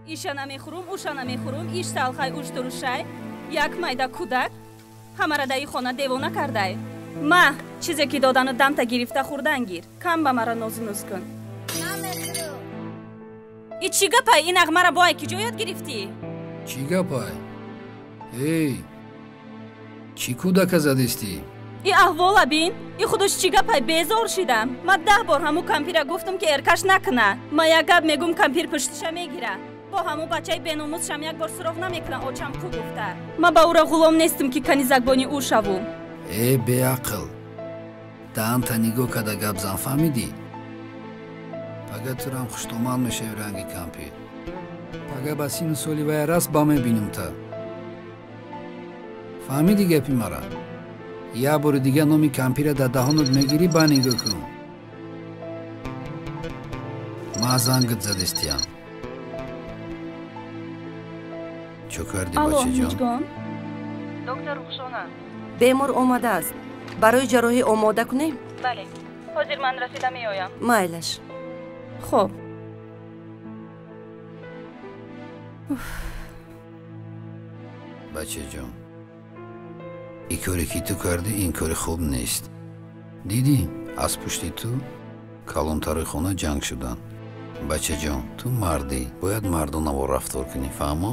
Иша намехӯрум, уша намехӯрум, иш талхай, уш турушай. Як майда кӯдак ҳамара даи хона девона кардай. Ма чизе ки додану дамта гирифта хӯрдан гир. Кам ба мара нозу-нуз кун. И чӣ гапай? Ин нағмара бо ки ҷо ёд гирифтӣ? Чӣ гапай? Эй, чӣ кӯдака задистӣ? И аҳвола бин. И худош чӣ гапай? Безор шидам. Ма 10 бор ҳаму кампира гуфтам ки эркаш накуна. Ма як гап мегум, кампир пуштиша мегира. Бо ҳаму бачаи беномусшам як бор суроғ намекунам, очам ку гуфта. Ма ба ура ғулом нестам ки канизакбони ӯ шавум. Беақл. Даъанта нигоҳ када гап зан фаҳмидӣ? Пага турам хуштомад мешави ранги кампир. Пага ба сину соли вай раст ба мебинумта. Фаҳмидӣ гапи мара? Я бори дига номи кампира дар даҳонат мегирӣ, ба нигоҳ кун. Ма зангат задистиям. Чо кардӣ бачаҷон? Доктор Рухшона. Бемор омадааст. Барои ҷарроҳӣ омода кунем? Бале. Ҳозир ман расида меоям. Майлаш. Хуб. Бачаҷон, ин коре ки ту кардӣ, ин кори хуб нест. Дидӣ, аз пушти ту калонтарои хона ҷанг шуданд. Бачаҷон, ту мардӣ, бояд мардонавор рафтор кунӣ, фаҳмо?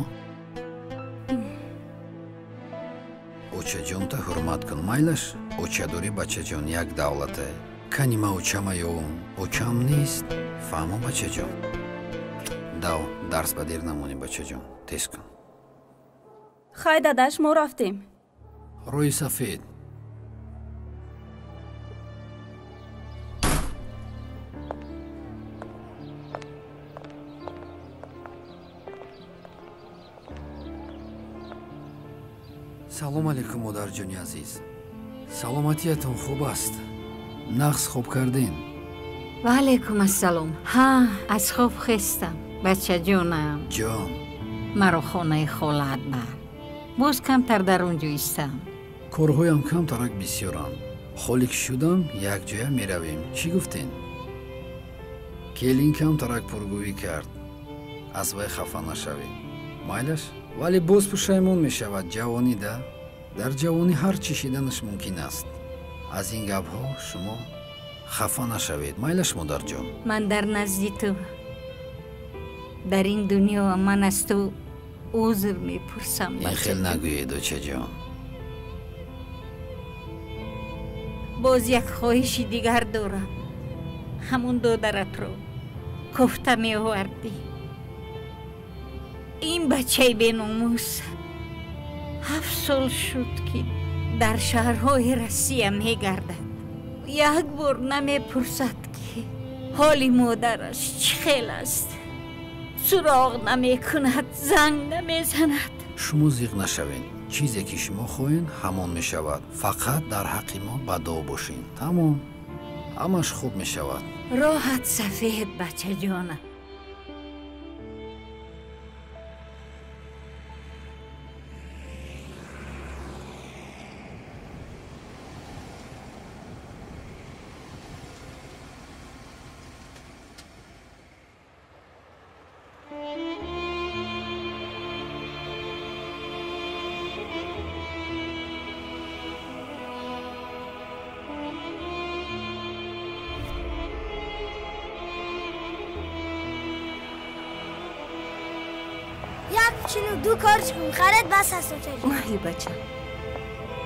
Очаҷонта ҳурмат кун, майлаш? Очадорӣ, бачаҷон, як давлате. Кани ма очама ёвум, очам нест. Фаҳмо, бачаҷон? Дав, дарс ба дер намонӣ, бачаҷон. Тез кун. Хай дадаш, мо рафтем. Рӯи сафед. салом алейкум модарҷони азиз. саломатиятон хуб аст? нағз хоб кардем? ва алейкум ассалом. ҳа, аз хоб хестам. бачаҷонам. ҷон. маро хонаи холаат бар. боз камтар дар он ҷо истам. корҳоям камтарак бисёранд. холе ки шудам, якҷоя меравем. чӣ гуфтен? келин камтарак пургӯӣ кард. аз вай хафа нашавед. майлаш? вале боз пушаймон мешавад. ҷавонӣ да? дар ҷавонӣ ҳар чӣ шиданаш мумкин аст. аз ин гапҳо шумо хафа нашавед. майлаш модарҷон? ман дар назди ту, дар ин дунё ман аз ту узр мепурсам. ин хел нагӯед очаҷон. боз як хоҳиши дигар дорам. ҳамун додаратро кофта меовардӣ. ин бачаи беномус 7 сол шуд ки дар шаҳрҳои Россия мегардад. як бор намепурсад ки ҳоли модараш чӣ хел аст. суроғ намекунад, занг намезанад. шумо зиқ нашавед. чизе ки шумо хоҳед ҳамон мешавад. фақат дар ҳаққи мо бадо бошед. тамом. ҳамаш хуб мешавад. роҳат сафед, бачаҷонам. چینو دو کارش کن خرید بس هست اوچاجون. محلی بچه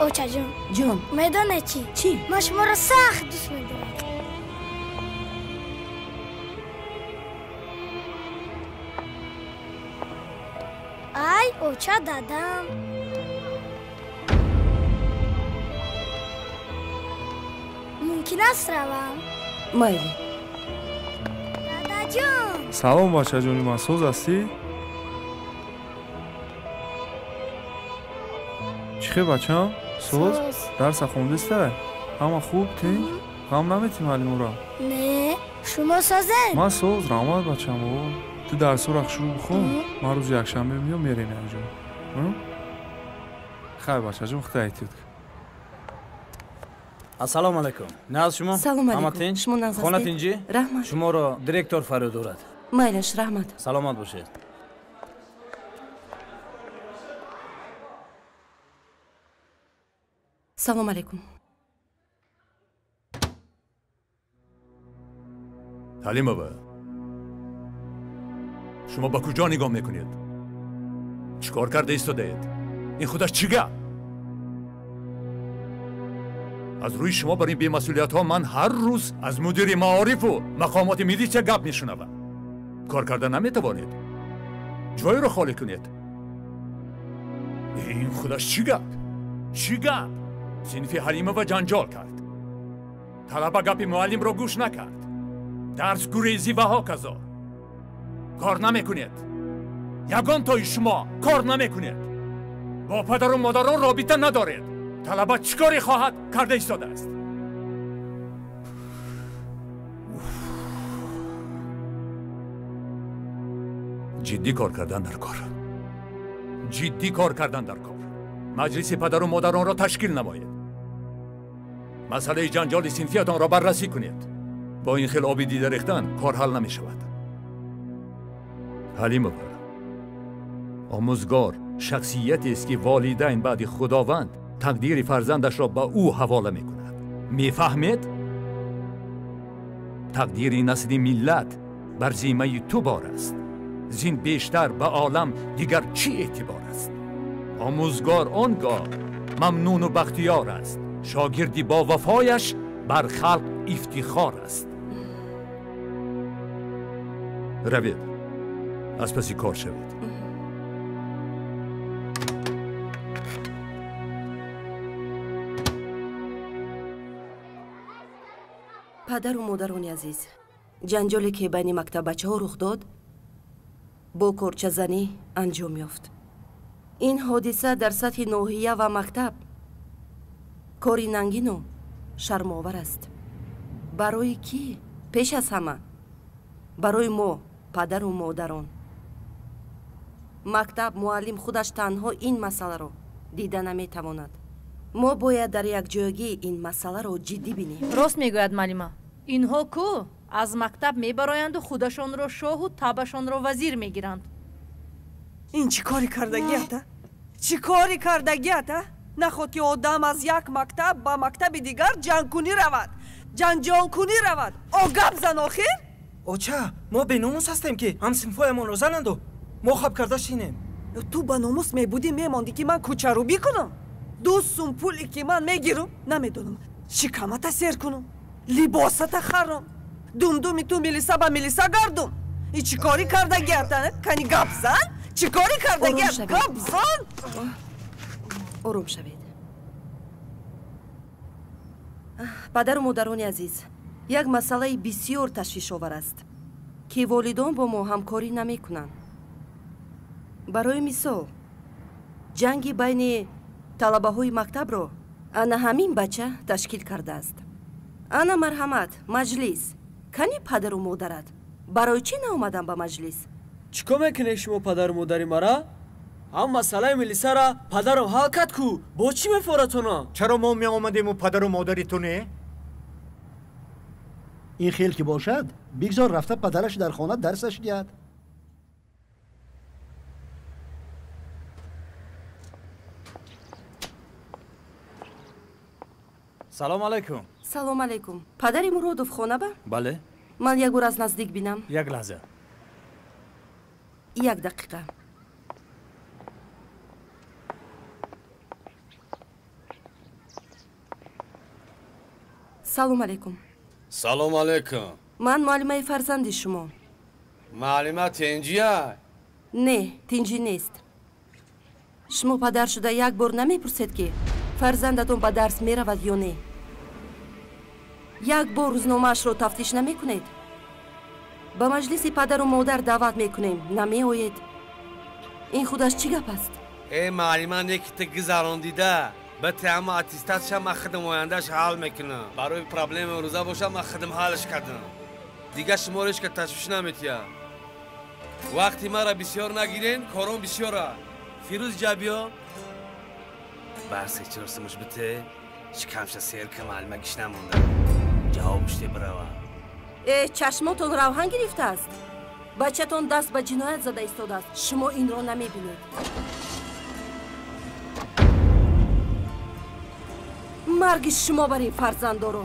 اوچاجون جون میدانه چی؟ ما شما را سخت دوست میدارم. ای اوچا دادم. ممکن است روم؟ مایلی دادا جون. سلام بچه جونی، من سوز هستی؟ چی بچه هم؟ سوز؟ درس خوندسته؟ همه خوب تین؟ غم نمیتی معلم را؟ نه شما سازه؟ من سوز راماد بچه هم. تو درس رو شروع بخون. من روز یک شنبه میام میرین اینجا. خیر بچه جون خدا ایتید. ассалому алайкум. Не аз шумо? Салом алейкум. Ҳаматин? Шумо наз Хона ҳастед? тинҷӣ? Раҳмат. Шуморо директор фарёд дорад. Майлаш, раҳмат. Саломат бошед. салом алейкум. حلیمова شما با کجا نگاه میکنید؟ چیکار کرده ایستادید؟ این خودش چیه؟ از روی شما برای بی‌مسئولیت ها من هر روز از مدیر معارف و مقامات ملی چه گپ میشنوم. کار کردن نمیتوانید. جای رو خالی کنید. این خودش چی گپ؟ چی گپ؟ صنف حلیمова جنجال کرد. طلبه گپ معلم رو گوش نکرد. درس گریزی و ها کذا. کار نمیکنید. یگان تای شما کار نمیکنید. با پدر و مادران رابطه ندارید. طلبه چیکاری خواهد کرده ایستاده است. جدی کار کردن در کار. جدی کار کردن در کار. مجلس پدر و مادران را تشکیل نمایید. مسئله جنجال صنفیتان را بررسی کنید. با این خیل آبی دیده ریختن کار حل نمی شود. حلیمova آموزگار شخصیتی است که والدین بعد خداوند تقدیر فرزندش را به او حواله می کند. می فهمید؟ تقدیر نسل ملت بر ذمه تو بار است. زین بیشتر به عالم دیگر چی اعتبار است؟ آموزگار آنگاه ممنون و بختیار است. شاگردی با وفایش بر خلق افتخار است. روید از پسی کار شوید. падару модарони азиз, ҷанҷоле ки байни мактаббачаҳо рух дод бо корчазанӣ анҷом ёфт. ин ҳодиса дар сатҳи ноҳия ва мактаб кори нангину шармовар аст. барои кӣ? пеш аз ҳама барои мо падару модарон. мактаб муаллим худаш танҳо ин масъаларо дида наметавонад. мо бояд дар якҷоягӣ ин масъаларо ҷиддӣ бинем. рост мегӯяд маълима. инҳо кӯ аз мактаб мебароянду худашонро шоҳу табашонро вазир мегиранд. ин чӣ кори кардагиата? чӣ кори кардагиата? наход ки одам аз як мактаб ба мактаби дигар ҷангкунӣ равад, ҷанҷолкунӣ равад. огап зан охир? оча, мо беномус ҳастем ки ҳамсинфҳоямонро зананду мо хаб карда шинем. ту ба номус мебудӣ мемондӣ ки ман кӯчарӯбӣ кунам? 2 сум пуле ки ман мегирам намедонам шикамата сер кунам, либосата харам, думдуми ту милиса ба милиса гардум. и чӣ кори кардагиата? кани гап зан? чӣ кори кардагиат? гап зан? ором шавед. падару модарони азиз, як масъалаи бисёр ташвишовар аст ки волидон бо мо ҳамкорӣ намекунанд. барои мисол, ҷанги байни талабаҳои мактабро ана ҳамин бача ташкил кардааст. ана марҳамат, маҷлис, кани падару модарат барои чӣ наомадан ба маҷлис? чӣ кор мекунед шумо падару модари мара? ҳам масъалаи милисара падару ҳал кард ку бо чӣ мефоратона? чаро мо меомадему падару модари ту не? ин хел ки бошад бигзор рафта падараш дар хона дарсаш диҳад. салом алайкум. салом алайкум. падари муродов хона ба? бале. ман як бор аз наздик бинам. як лаҳза. як дақиқа. салом алайкум. салом алайкум. ман муаллимаи фарзанди шумо. муаллима тинҷия? не, тинҷӣ нест. шумо падар шуда як бор намепурсед ки фарзандатон ба дарс меравад ё не? як бор рӯзномаашро тафтиш намекунед? ба маҷлиси падару модар даъват мекунем, намеоед? ин худаш чӣ гап аст? муаллима не ки ты гузарондида ба таъму аттестатша ман худам ояндаш ҳал мекунам. барои проблеми рӯза боша ман худам ҳалш кардам. дигар шуморо ҳеч кас ташвиш наметиҳад. вақти мара бисёр нагирен, корон бисёра. фирӯз ҷабиё барсе чорсимуш бите шикамша сер ка маълима гиш намонда. ҷавобуште бирава. чашмотон равҳан гирифтааст. бачатон даст ба ҷиноят зада истодааст. шумо инро намебинед. марги шумо бар ин фарзандоро.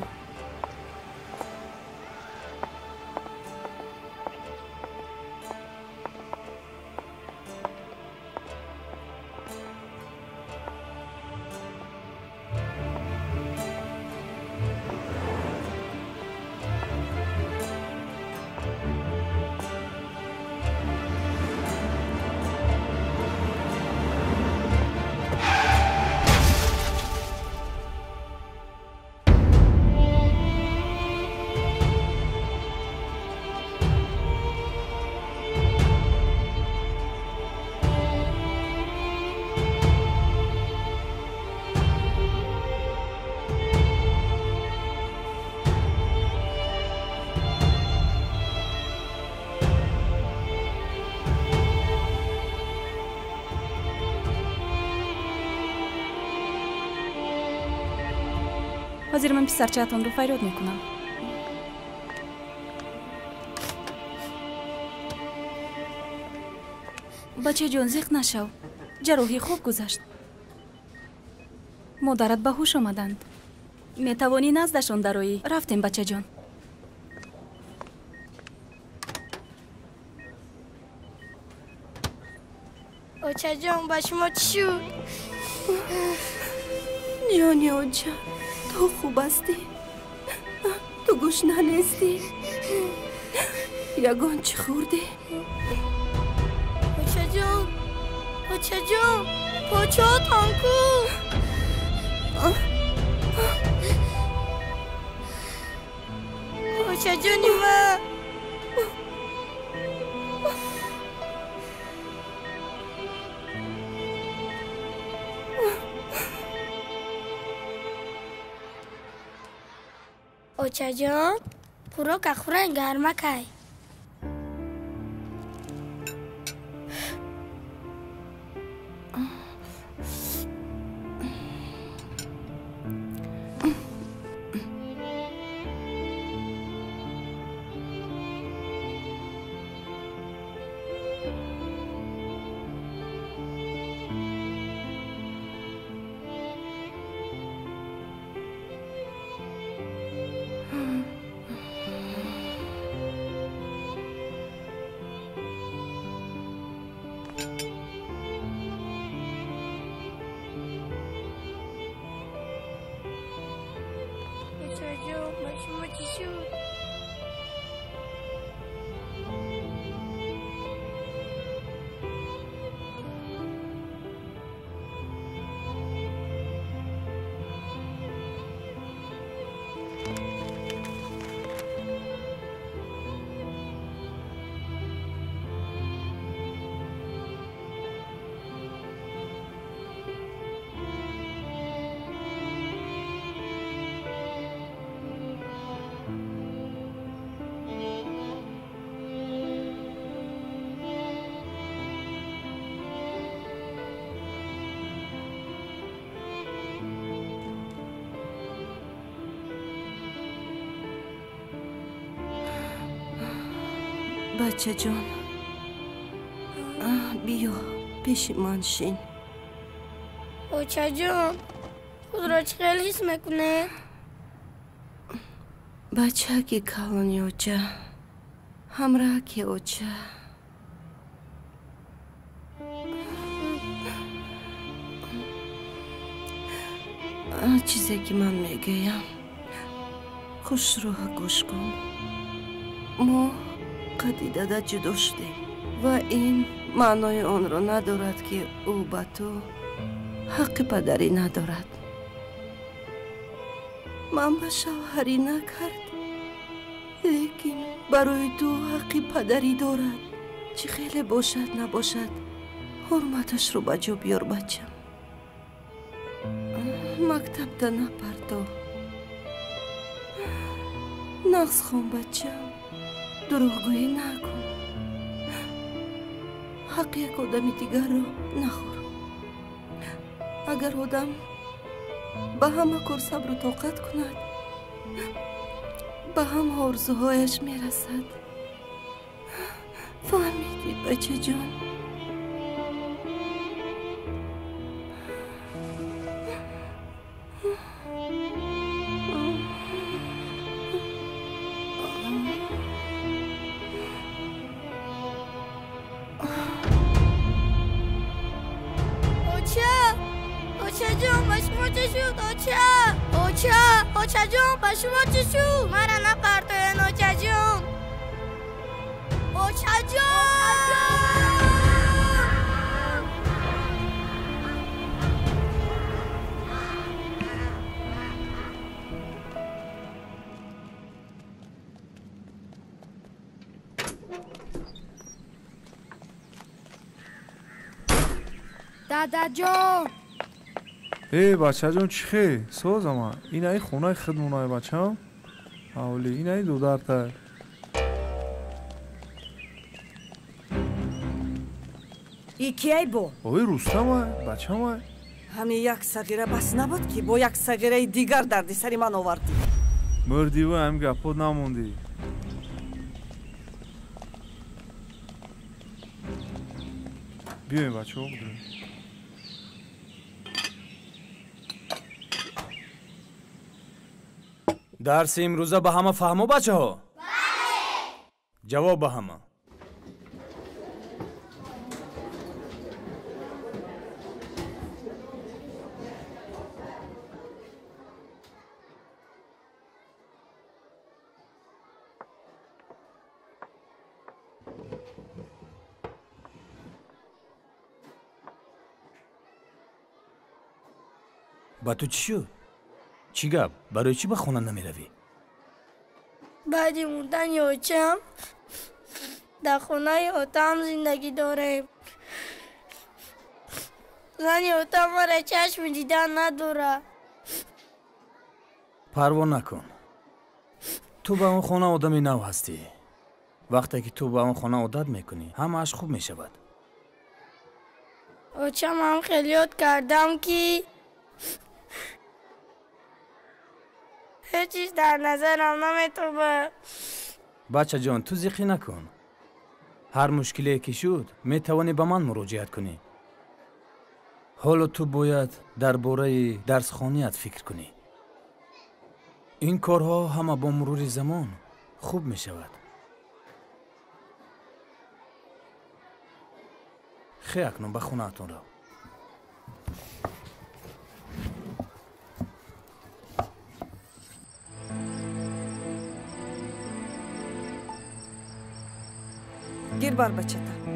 ҳозир ман писарчаатонро фарёд мекунам. бачаҷон, зиқ нашав. ҷароҳӣ хуб гузашт. модарат ба ҳуш омаданд. метавонӣ наздашон дароӣ. рафтем бачаҷон. очаҷон, ба шумо чӣ шуд? ҷони оҷа, ту хуб ҳастӣ? ту гӯшна нестӣ? ягон чӣ хӯрдӣ? очаҷон, очаҷон, подшоҳотон ку? очаҷони ман. очаҷон, хӯрока хӯран гармакай. очаҷон, ба шумо чӣ шуд? бачаҷон, биё пеши ман шин. очаҷон, худро чӣ хел ҳис мекунед? бачаки калони оча, ҳамраҳаки оча. чизе ки ман мегӯям, хушрӯҳ гӯш кун. мо қадди дада ҷудо шудем ва ин маънои онро надорад ки ӯ ба ту ҳаққи падарӣ надорад. ман ба шавҳарӣ накард, лекин барои ту ҳаққи падарӣ дорад. чӣ хеле бошад набошад, ҳурматашро ба ҷо биёр бачам. мактабда напардо. нағз хон бачам, дурӯғгӯӣ накун. ҳаққи як одами дигарро нахӯр. агар одам ба ҳама кор сабру тоқат кунад, ба ҳама орзуҳояш мерасад. фаҳмидӣ бачаҷон? جون با شما چه شد؟ اوچا جون با شما چه شد؟ مرا نپرتوین اوچا جون. اوچا جون دادا جون بچه جون چی خیلی؟ سوز اما این ای خونه خدمونای بچه هم؟ اولی این ای دو درده ای کی بو؟ اوی روستم های بچه هم های همین یک صغیره بس نبود که با یک صغیره دیگر دردی سری من آوردی مردی و هم گپود نموندی بیاییم بچه ها بودیم درس امروزه به همه فهمو بچه ها؟ بله جواب به همه با تو چی شد؟ چی گپ؟ برای چی به خونه نمی روی؟ بعدی موندن یوچم در خونه یوتم زندگی داریم زن یوتم مرا چشم دیدن نداره پروا نکن تو به اون خونه آدمی نو هستی وقتی که تو به اون خونه عادت میکنی همه‌اش خوب میشود اوچم هم خیلی یاد کردم که هیچیش در نظرم نمیتونه بچه جان تو زیقی نکن هر مشکلی که شد میتوانی به من مراجعت کنی حالا تو باید درباره درس خوانیت فکر کنی این کارها همه با مرور زمان خوب میشود خیلی اکنون به خونه اتون رو گیر بر بچه تا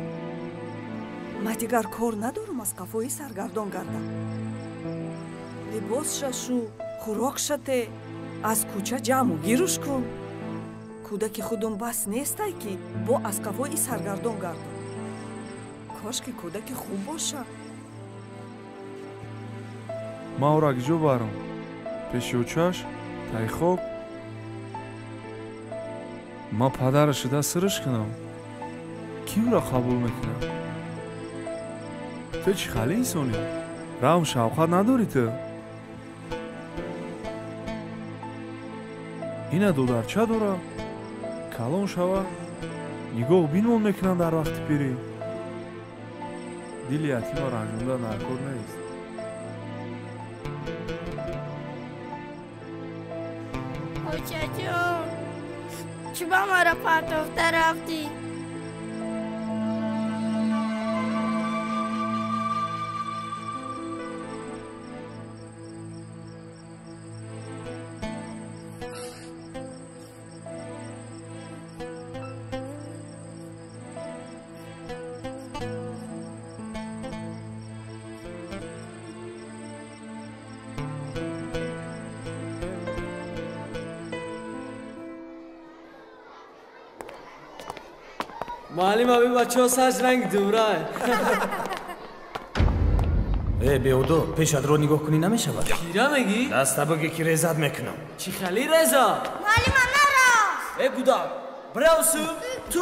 ما دیگر کار ندارم از قفایی سرگردان گردم لباس شو خوراک شده از کوچه جمع و گیروش کن کودک خودم بس نیسته که با از قفایی سرگردان گردم کاش که کودک خوب باشه ما او را گجو بارم پیشوچاش تای خوب ما پدرش ده سرش کنم کی او را قبول میکنه تو چی خالی انسانی رام شوقت نداری تو اینه دو درچه داره کلان شوه نگاه بینون میکنن در وقت پیری دل یتیم را رنجونده نرکور نیست اوچه جون چی با ما را پرتافته رفتی؟ معلم ابی بچه ها سرش رنگ دوره بیودو پیشت رو نگاه کنی نمیشود کیره میگی؟ دست بگی که ریزت میکنم چی خالی رزا؟ معلم نراست گودار براوسو تو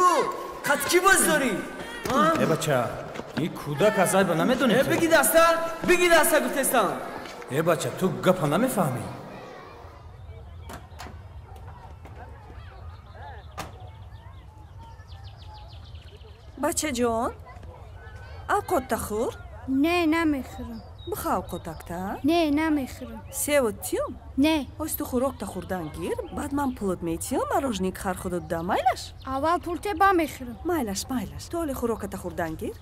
خط کی باز داری؟ بچه این کودک از عیب نمیدونی تو بگی دسته گفتستان بچه تو گپا نمیفهمی بچه جان اوقات تخور؟ نه نمیخورم بخوا اوقاتک تا؟ نه نمیخورم سیوت تیم؟ نه از تو خوراک تخوردن گیر بعد من پولت میتیم مراجنی خر خودت ده مایلش؟ اول پولت با میخورم مایلش تو حالی خوراک تخوردن گیر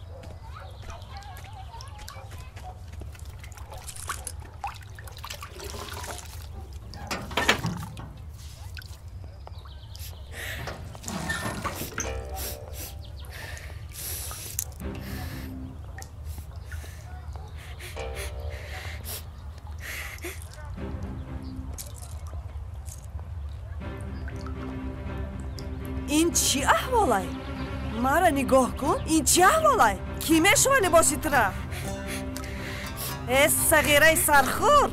این چی احوالای؟ مرا نگاه کن این چی احوالای؟ کی میشوه لباسی ترا؟ ای صغیره سرخور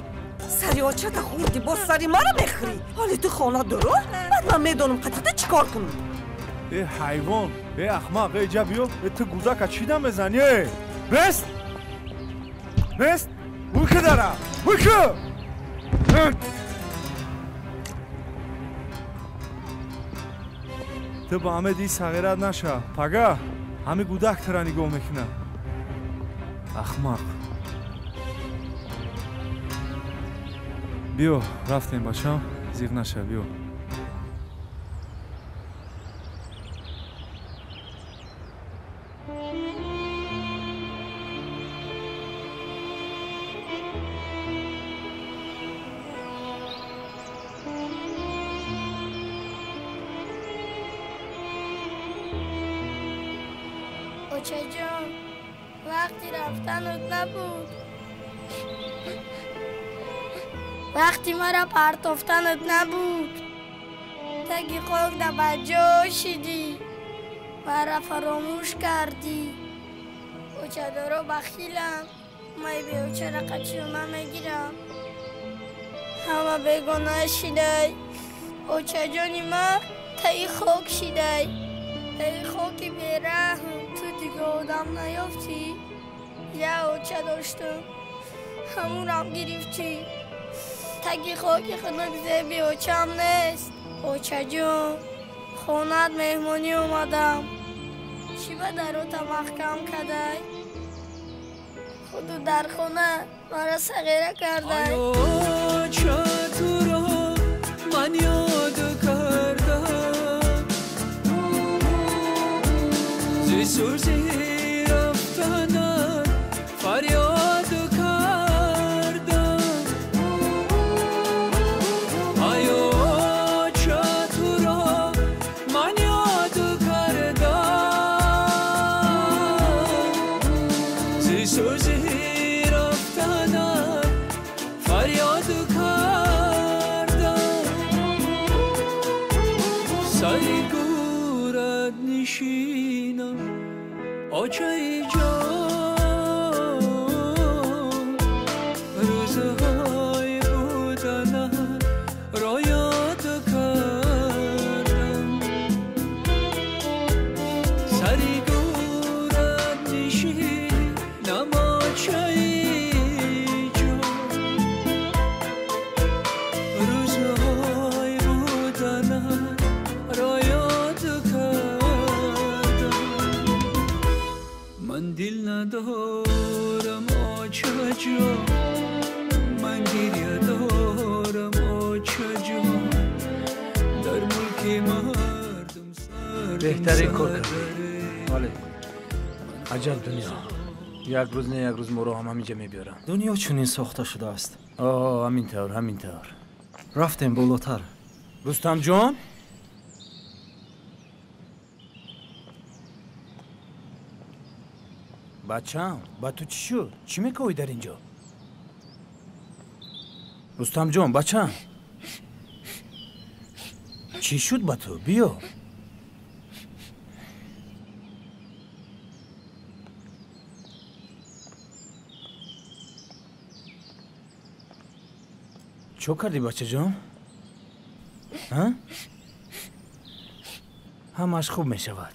سری آچه تا خوردی با سری مرا میخری حالی تو خانه درو؟ بعد من میدونم قطعه چی کار کنم ای حیوان ای احمق ای جبیو تو گوزک چی دم بزنی بست بست بوکه دارم بوکه تو با همه دی صغیرت نشه پگه همه گودک ترا نگاه میکنه احمق بیو رفتیم بچه زیر نشه بیو اوچه جان وقتی رفتنت نبود وقتی مرا پرتافتنت نبود تگی خاک در بجا شدی مرا فراموش کردی اوچه دارو بخیلم مای به اوچه را قچیومه میگیرم همه بگناه شده اوچه جانی ما تایی خاک شده تایی خاکی بیرحم تو دیگه آدم نیافتی یه اوچه داشتم همون هم گرفتی تگی خاکی خنک زیبی اوچه هم نیست اوچه جون خونت مهمانی اومدم چی به دروتا محکم کدای خودو در خونه مرا صغیره کرده اوچه تو را من یاد کردم زی سوزی رفتنت فریاد کردم ای اوچه تو را من یاد کردم زی سوزی رفتنت فریاد کردم سری گورت نشینم اوچه جان روزهای بودن را یاد کردم سری گورت نشینم اوچه جان روزهای بودن را یاد کردم من دل ندارم اوچه جان من گریه دارم اوچه جان در ملک مردم سر بهترین کار کردی آله عجب دنیا یک روز نه یک روز مرا هم همینجا میبیارم دنیا چونین ساخته شده است همین طور رفتیم بالاتر رستم جان بچم با تو چی شد؟ چی میکنی در اینجا؟ رستم جان بچم چی شد با تو؟ بیا چو کردی بچه جان؟ همش خوب می شود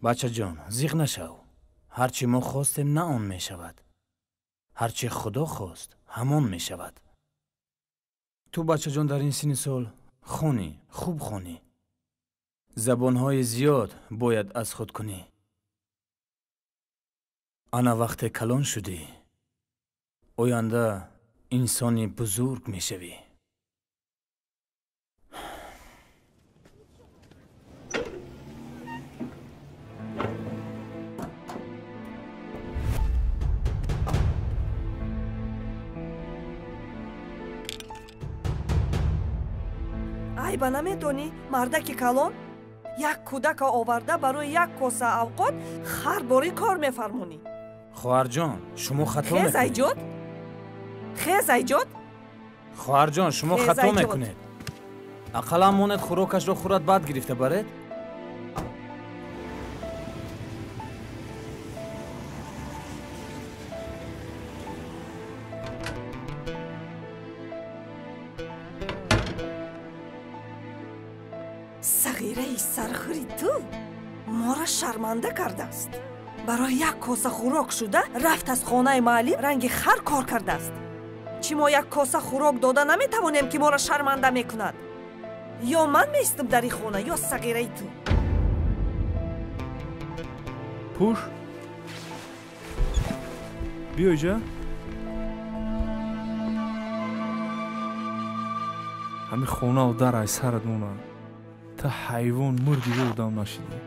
بچه جان زیغ نشو هرچی ما خواستیم نه آن می شود هرچی خدا خواست همان می شود تو بچه جان در این سن سال خونی خوب خونی زبانهای زیاد باید از خود کنی انا وقت کلان شدی آینده انسانی بزرگ می شوی айба намедонӣ мардаки калон як кӯдака оварда барои як коса авқот ҳар бори кор мефармонӣ. хоҳарҷон шумо хато хез мекунед. айҷод хез айҷод хоҳарҷон шумо Хез хато айҷод. мекунед. ақаллан монед хӯрокашро хӯрад баъд гирифта баред. сағираи сархӯри ту моро шарманда кардааст. барои як коса хӯрок шуда рафт аз хонаи маълим ранги хар кор кардааст. чӣ мо як коса хӯрок дода наметавонем ки моро шарманда мекунад? ё ман меистам дар ин хона ё сағираи ту. пуш биёй ҷа ҳамин хонаву дарай сарат монад та ҳайвон мурди во одам нашидӣ.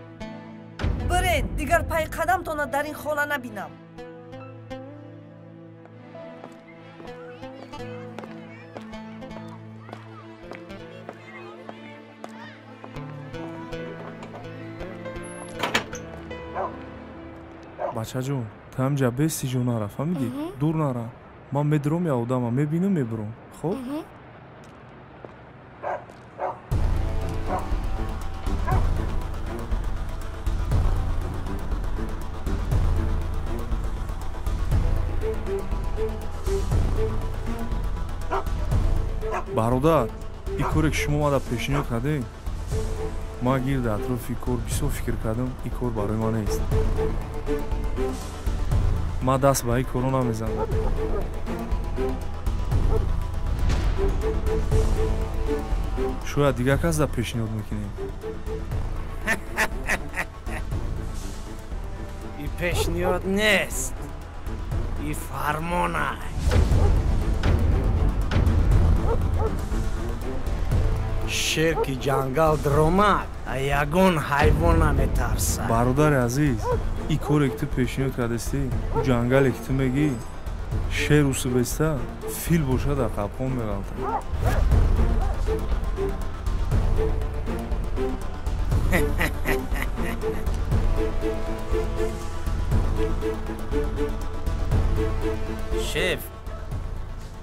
бирен дигар пай қадамтона дар ин хона набинам. бачаҷон та ҳамҷа бести ҷо нара фаҳмидӣ дур нара ман медиром я одама мебинам мебурам хоб бародар ин коре ки шумо мада пешниҳод кардем ман гирда атрофи кор бисёр фикр кардам ин кор барои ман нест ман даст ба ин коро намезанам шояд дигар кас да пешниҳод мекунем ин пешниҳод нест ин фармон аст шер ки ҷангал диромад а ягон ҳайвон наметарсад. бародари азиз ин коре ки ту пешниҳод кардастӣ ҷангале ки ту мегӣ шеру субеста фил бошад а қапқон меғалтад шеф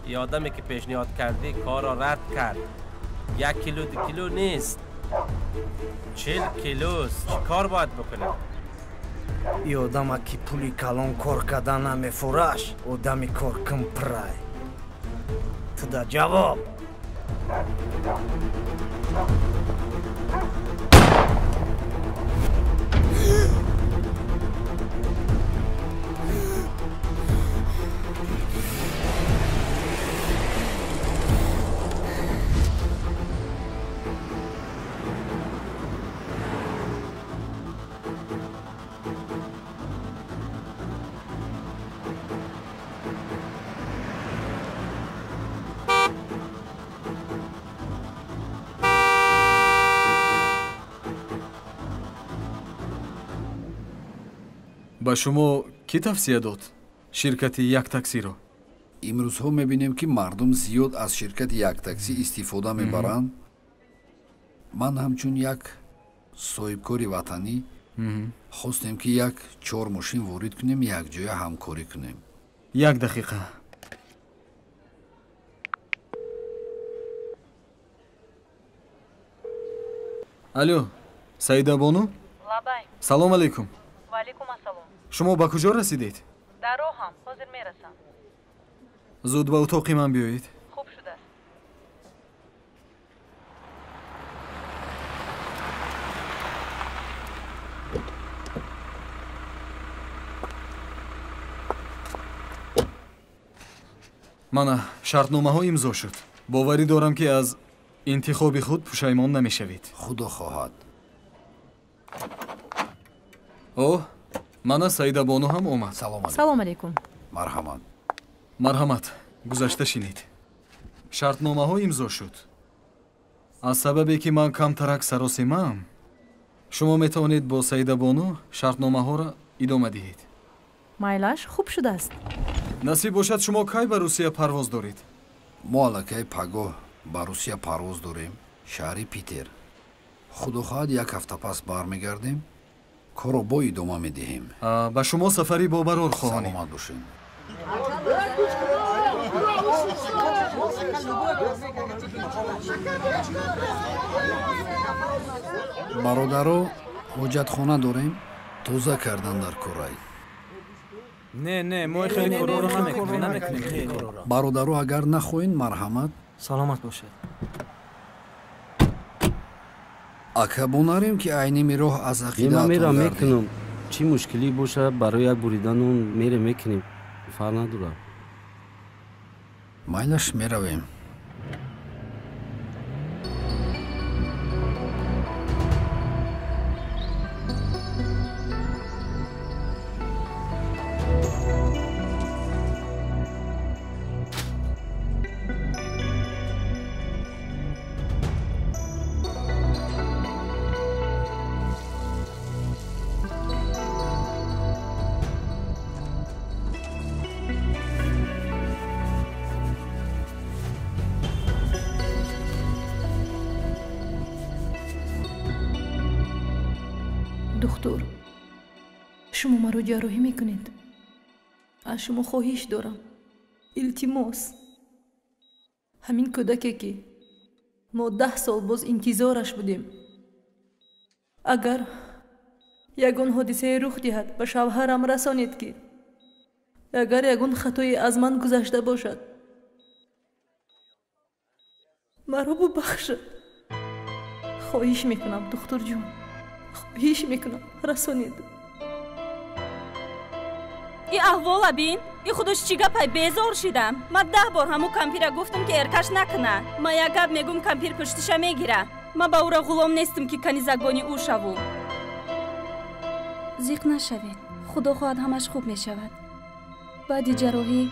ин одаме ки пешниҳод кардӣ корро рад кард 1 кило 2 кило нест 40 килост чӣ кор бояд бикунем ин одама ки пули калон кор кардан намефураш одами коркимпрай туда ҷавоб ба шумо кӣ тавсия дод ширкати Яктаксиро? имрӯзҳо мебинем ки мардум зиёд аз ширкати Яктакси истифода мебаранд. ман ҳамчун як соҳибкори ватанӣ хостем ки як 4 мошин ворид кунем якҷоя ҳамкорӣ кунем. 1 дақиқа. алё саидабону лабай салом алайкум. ваалайкум ассалом шумо ба куҷо расидед? дар роҳам ҳозир мерасам зуд ба утоқи ман биёед. хуб шудааст мана шартномаҳо имзо шуд. боварӣ дорам ки аз интихоби худ пушаймон намешавед. худо хоҳад. о мана саидабону ҳам омад. салом алайкум марҳамат. марҳамат гузашта шинед. шартномаҳо имзо шуд. аз сабабе ки ман камтарак саросимаам шумо метавонед бо саидабону шартномаҳоро идома диҳед. майлаш хуб шудааст насиб бошад шумо кай ба русия парвоз доред? мо аллакай пагоҳ ба русия парвоз дорем. шаҳри Питер. Худо хоҳад як ҳафта пас бармегардем. Корро бо идома медиҳем. ба шумо сафари бобарор хоҳонем. Саломат бошед. бародаро, ҳоҷатхона дорем. Тоза кардан дар корай. Не, мо хеле корро намекунем. бародаро, агар нахоҳед марҳамат. саломат бошед. ака бонарем ки айними роҳ аз ақидаатон мерам мекунам. чӣ мушкилӣ боша барои як буридан он мерем мекунем. фарқ надорад. майлаш меравем. دکتر شما مرا جراحی میکنید. از شما خواهش دارم. التماس. همین کودکی که ما 10 سال باز انتظارش بودیم. اگر یگان حادثه رخ دهد به شوهرم رسانید که اگر یگان خطای از من گذشته باشد مرا ببخشید. خواهش میکنم دکتر جون. خواهش میکنم رسانید. ای احوالا بین. ای خودش چی گپای بیزار شدم. من 10 بار همو کمپیره گفتم که ارکش نکنه. من یک گپ میگم کمپیر پشتش میگیره. من با او را غلام نیستم که کنیزگانی او شوم. زیق نشوید. خدا خواهد همش خوب میشود. بعد جراحی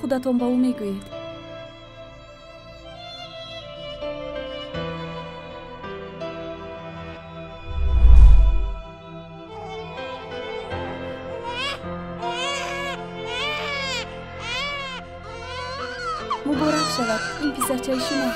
خودتون با او میگویید. مبارک شود این پسرچه شما.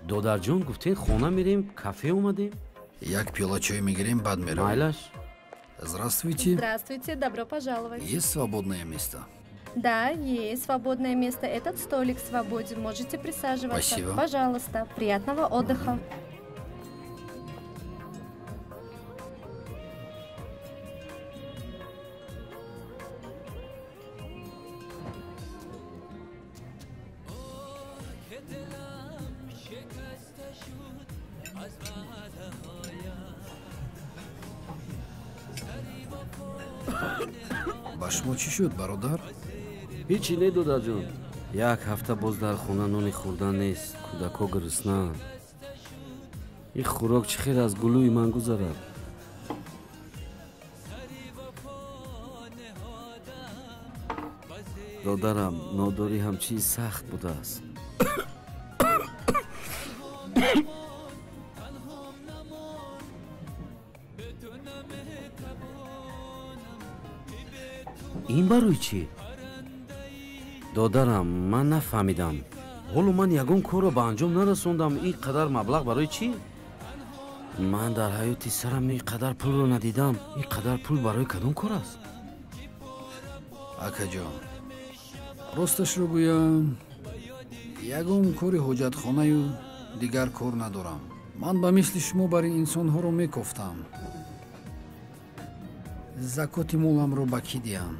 додарҷон гуфтен хона мерем кафе омадем. Як пиёла чой мегирем, баъд меравем. Майлаш. Здравствуйте. Здравствуйте, добро пожаловать. Есть свободное место? Да, есть свободное место. Этот столик свободен. Можете присаживаться. Спасибо. Пожалуйста. Приятного отдыха. ба шумо чӣ шуд бародар? ҳечи не додарҷон. як ҳафта боз дар хона нони хӯрдан нест. кӯдакҳо гирӯснанд. ин хӯрок чӣ хел аз гулӯи ман гузарад? додарам, нодорӣ ҳамчии сахт будааст. ин барои чӣ? додарам, ман нафаҳмидам. ҳоло ман ягон корро ба анҷом нарасондам. ин қадар маблағ барои чӣ? ман дар ҳаёти сарам ин қадар пулро надидам. ин қадар пул барои кадом кор аст? акаҷон, росташро гӯям, ягон кори ҳоҷатхонаю дигар кор надорам. ман ба мисли шумо бар ин инсонҳоро мекофтам. закоти моламро ба кӣ диҳам?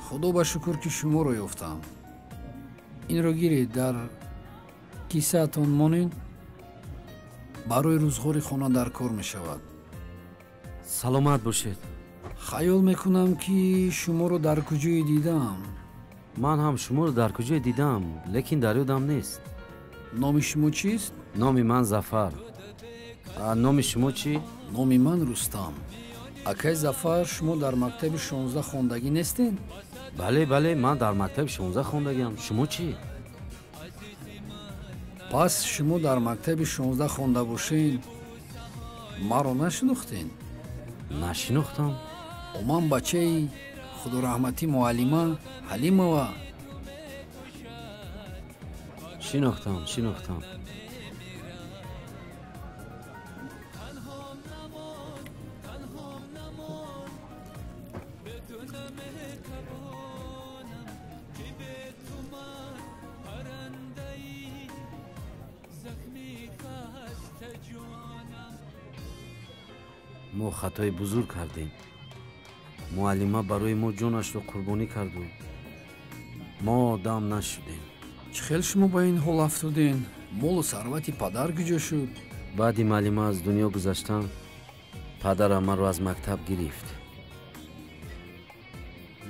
худо ба шукр ки шуморо ёфтам. инро гиред, дар кисаатон монед. барои рӯзғори хона дар кор мешавад. саломат бошед. хаёл мекунам ки шуморо дар куҷое дидам. ман ҳам шуморо дар куҷое дидам, лекин дар ёдам нест. номи шумо чист? номи ман Зафар. номи шумо чӣ? номи ман Рустам. акай Зафар, шумо дар мактаби 16 хондагӣ нестед? бале, бале, ман дар мактаби 16 хондагиам. шумо чӣ? пас шумо дар мактаби 16 хонда бошед, маро нашинохтед? нашинохтам. ман бачаи худораҳмати муаллима Ҳалимова. шинохтам. мо хатои бузург кардем. муаллима барои мо ҷонашро қурбонӣ карду. мо одам нашудем. чӣ хел шумо ба ин ҳол афтуден? молу сарвати падар куҷо шуд? баъди муаллима аз дунё гузаштан, падарам маро аз мактаб гирифт.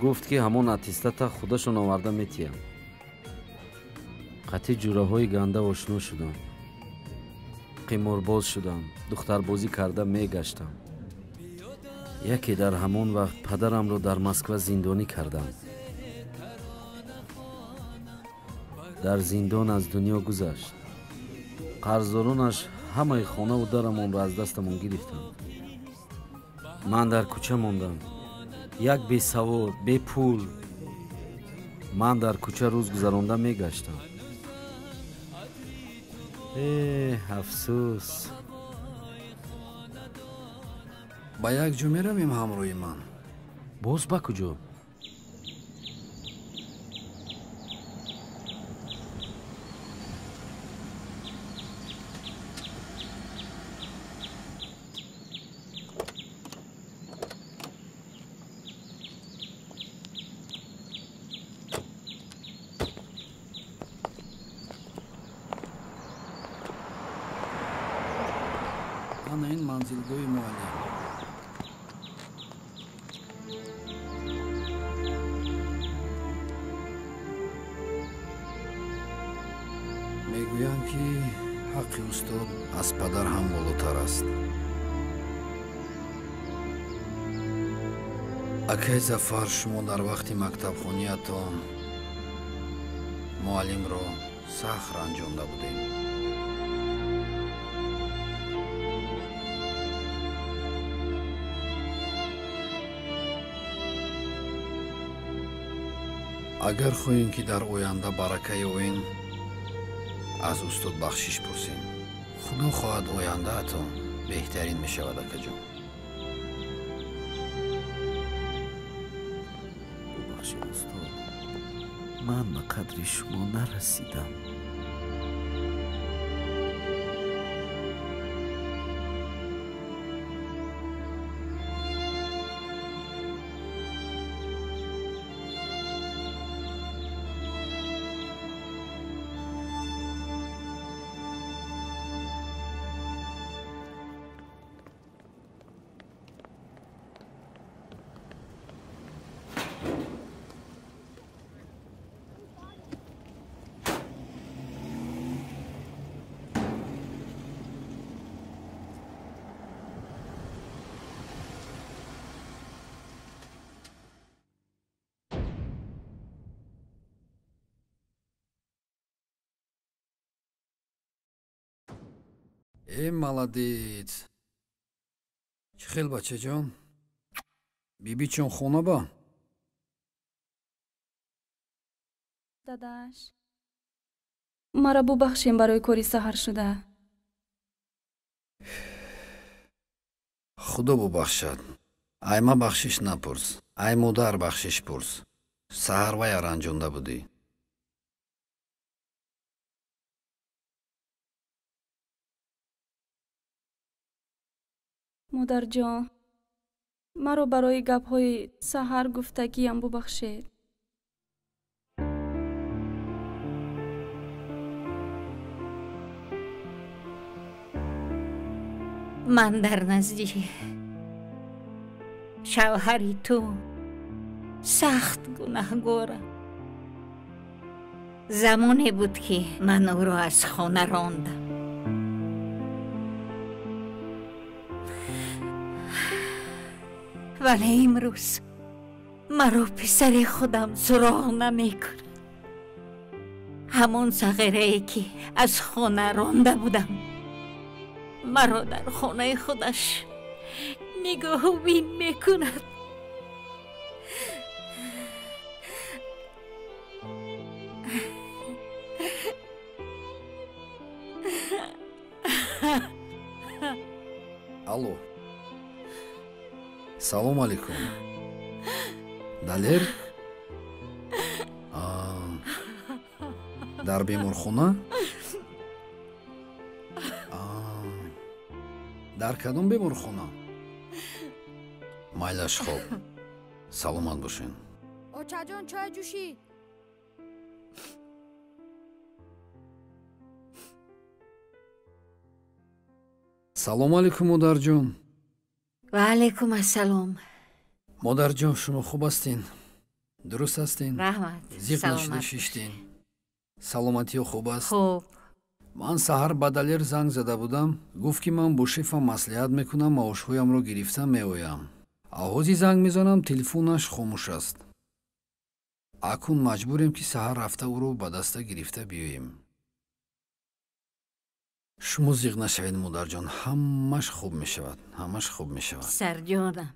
гуфт ки ҳамон аттестата худашон оварда метиҳам. қатъи ҷураҳои ганда ошно шудам. қиморбоз шудам. духтарбозӣ карда мегаштам. яке дар ҳамон вақт падарамро дар Москва зиндонӣ кардам. дар зиндон аз дунё гузашт. қарздоронаш ҳамаи хонаву дарамонро аз дастамон гирифтанд. ман дар кӯча мондам. як бесавод, бепул. ман дар кӯча рӯз гузаронда мегаштам. афсӯс. ба як ҷо меравем ҳамроҳи ман. боз ба куҷо? ана ин манзилгоҳи муаллим. мегӯям ки ҳаққи устод аз падар ҳам болотар аст. акай Зафар, шумо дар вақти мактабхониятон муаллимро сахт ранҷонда будем. агар хоҳем ки дар оянда барака ёбем, аз устод бахшиш пурсем. худо хоҳад ояндаатон беҳтарин мешавад. акаҷон, бубахшед устод, ман ба қадри шумо нарасидам. молодец. чӣ хел бачаҷон? бибичон хона ба? дадаш, мара бубахшем барои кори саҳар шуда. худо бубахшад. ай ма бахшиш напурс. ай модар бахшиш пурс. саҳар ваяр анҷонда будӣ. модарҷон, маро барои гапҳои саҳар гуфтагиам бубахшед. ман дар назди шавҳари ту сахт гунаҳгорам. замоне буд ки ман ӯро аз хона рондам. вале имрӯз маро писари худам суроғ намекунад. ҳамон сағирае ки аз хона ронда будам маро дар хонаи худаш нигоҳубин мекунад. алло, салом алейкум. далер дар беморхона? дар кадом беморхона? майлаш хоб. саломат бошен. очаҷон чой ҷӯшӣ. салом алейкум модарҷон. ва алейкум ассалом. модарҷон, шумо хуб ҳастин? дуруст ҳастин? раҳмат. зиқ нашида шиштин? саломатиё хуб аст? хуб. ман саҳар ба далер занг зада будам. гуфт ки ман бо шефа маслиҳат мекунам, маошҳоямро гирифта меоям. аҳози занг мезанам, телефонаш хомӯш аст. акун маҷбурем ки саҳар рафта ӯро ба даста гирифта биёем. шумо зиқ нашавед модарҷон, ҳамаш хуб мешавад, ҳамаш хуб мешавад. сарҷонам.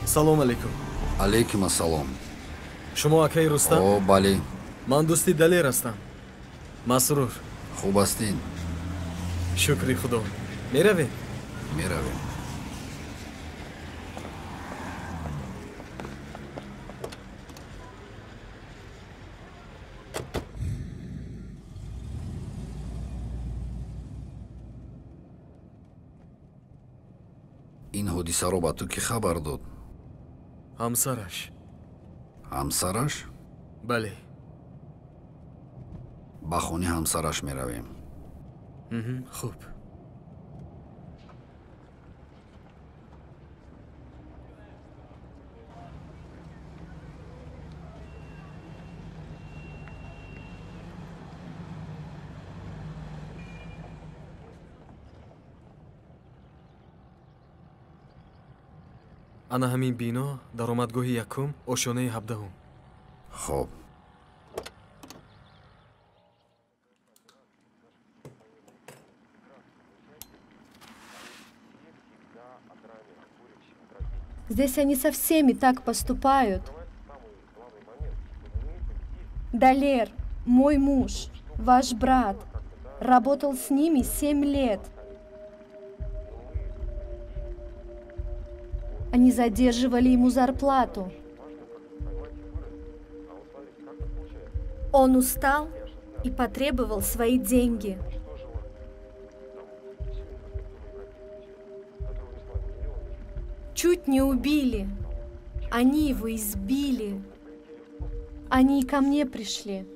салом алейкум. алейкум ассалом. шумо акаи рустам? о бале. ман дӯсти далер ҳастам. масрур. хуб ҳастин? шукри худо. меравем? меравем. ин ҳодисаро ба ту ки хабар дод? ҳамсараш. ҳамсараш? бале. ба хони ҳамсараш меравем. хуб. ана ҳамин бино даромадгоҳи якум, ошонаи 17. хоб. Здесь они со всеми так поступают. Далер, мой муж, ваш брат, работал с ними 7 лет. Они задерживали ему зарплату. Он устал и потребовал свои деньги. Чуть не убили. Они его избили. Они и ко мне пришли.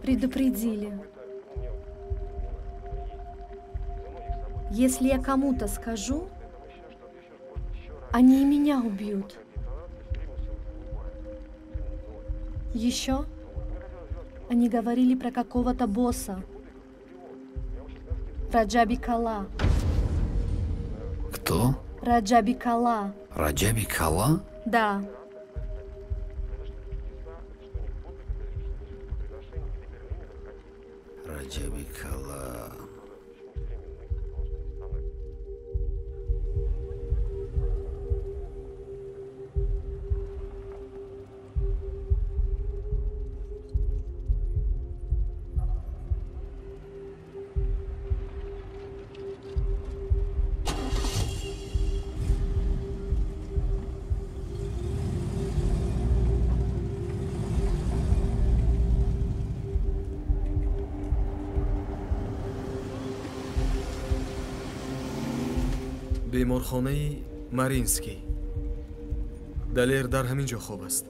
предупредили. Если я кому-то скажу, они и меня убьют. Еще они говорили про какого-то босса. Раджаби Кала. Кто? Раджаби Кала. Раджаби Кала? Да. Раджаби Кала. беморхонаи Маринский. Далер дар ҳамин ҷо хоб аст.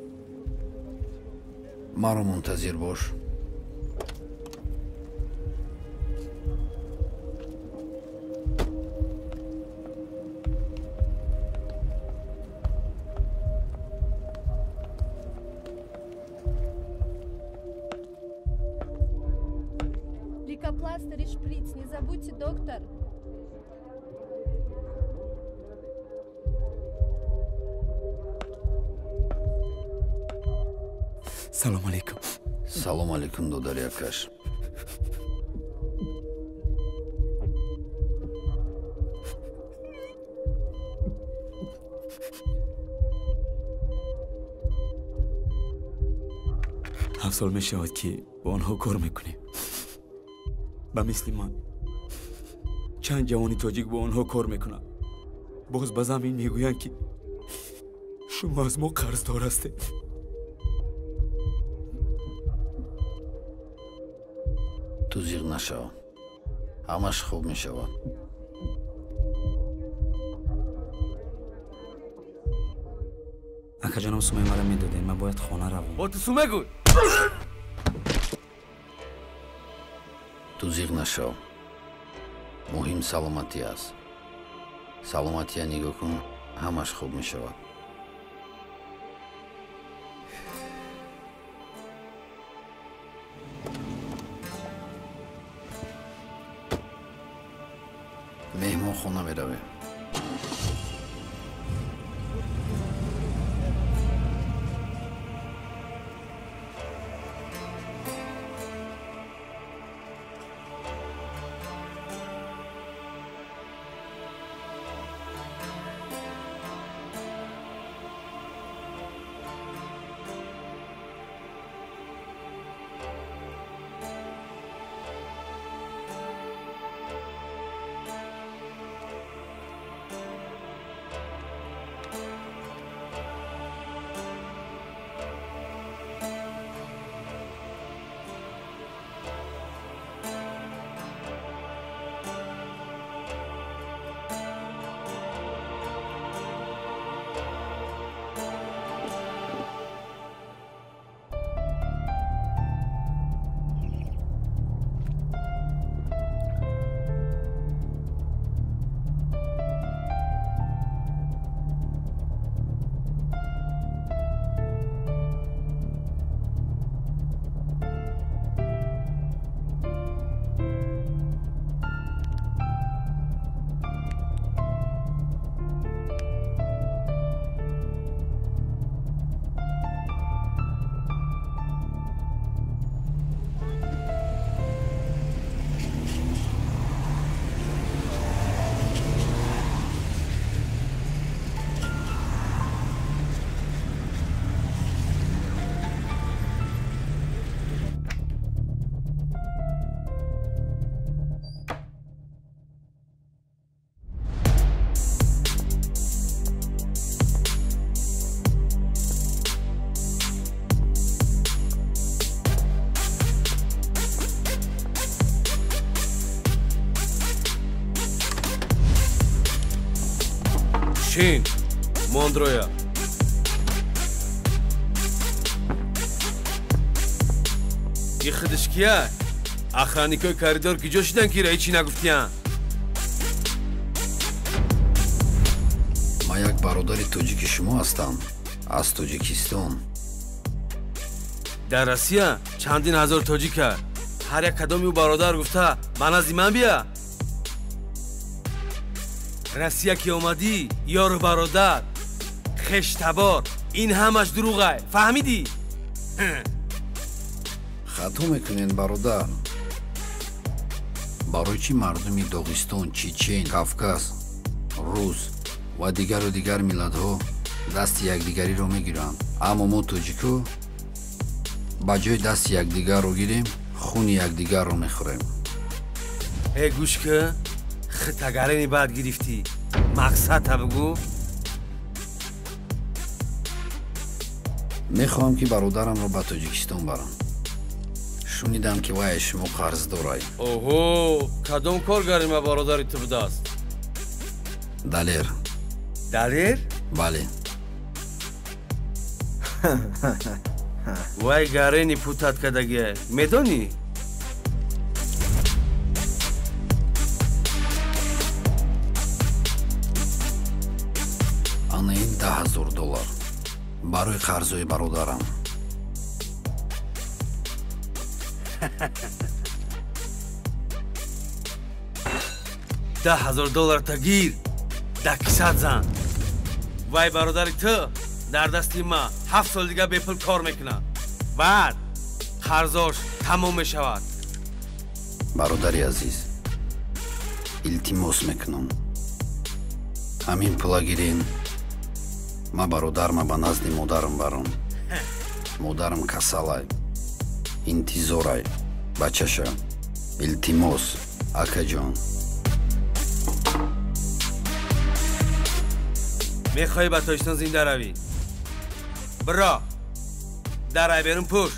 маро мунтазир бош. Лейкопластырь и шприц, не забудьте, доктор. салом алейкум. Салом алейкум, додари Акаш. ҳафт сол мешавад ки бо онҳо кор мекунем. ба мисли ман чанд ҷавони тоҷик бо онҳо кор мекунанд. боз ба замин мегӯянд ки шумо аз мо қарздор ҳастед. ту зиқ нашав. ҳамаш хуб мешавад. акаҷоном сумаи маро медодем, ман бояд хона равам. бо ту суме гӯй. ту зиқ нашав. муҳим саломатӣ аст. саломатия нигоҳ кун, ҳамаш хуб мешавад. меҳмонхона меравем. Шин, Мондроя. ای خودش کیه؟ اخرانیکای کاریدور کجا شدن که هیچی نگفتیان؟ ما یک برادری توجیک شما هستم از توجیکستان. در روسیه چندین هزار توجیکه. هر یک کدامی او برادر گفته من از من بیا. روسیه که اومدی یارو برادر خشتبار این همش دروغه. فهمیدی؟ خطا میکنین برادر. برای چی مردمی داغستان، چیچن، کافکاس، روس و دیگر ملت‌ها دست یکدیگری رو میگیرند، اما ما توجیکو با جای دست یکدیگر رو گیریم خون یکدیگر رو میخوریم. ای گوش که خطاگرینی بعد گرفتی مقصد تا بگو. میخوام که برادرم رو به توجیکستان برم. شنیدم که وای شما قرض دارای. اوهو کدام کارگری ما برادری تو بداست؟ دلیر. دلیر؟ بله. وای گرینی پوتت کدگه میدونی؟ انا این $10,000 برای قرضای برادرم. $10,000 تا گیر ده کیسات زن. وای برادری تو در دستی ما 7 سال دیگه به پول کار میکنه. بعد قرضاش تمام میشود. برادری عزیز التماس میکنم همین پولا گیرین ما برادرم به نزد مادرم برم. مادرم کسالای انتظارای بچه‌شا التماس اکا جان. میخوای با توشتن زنده روی؟ برا درای برون پوش.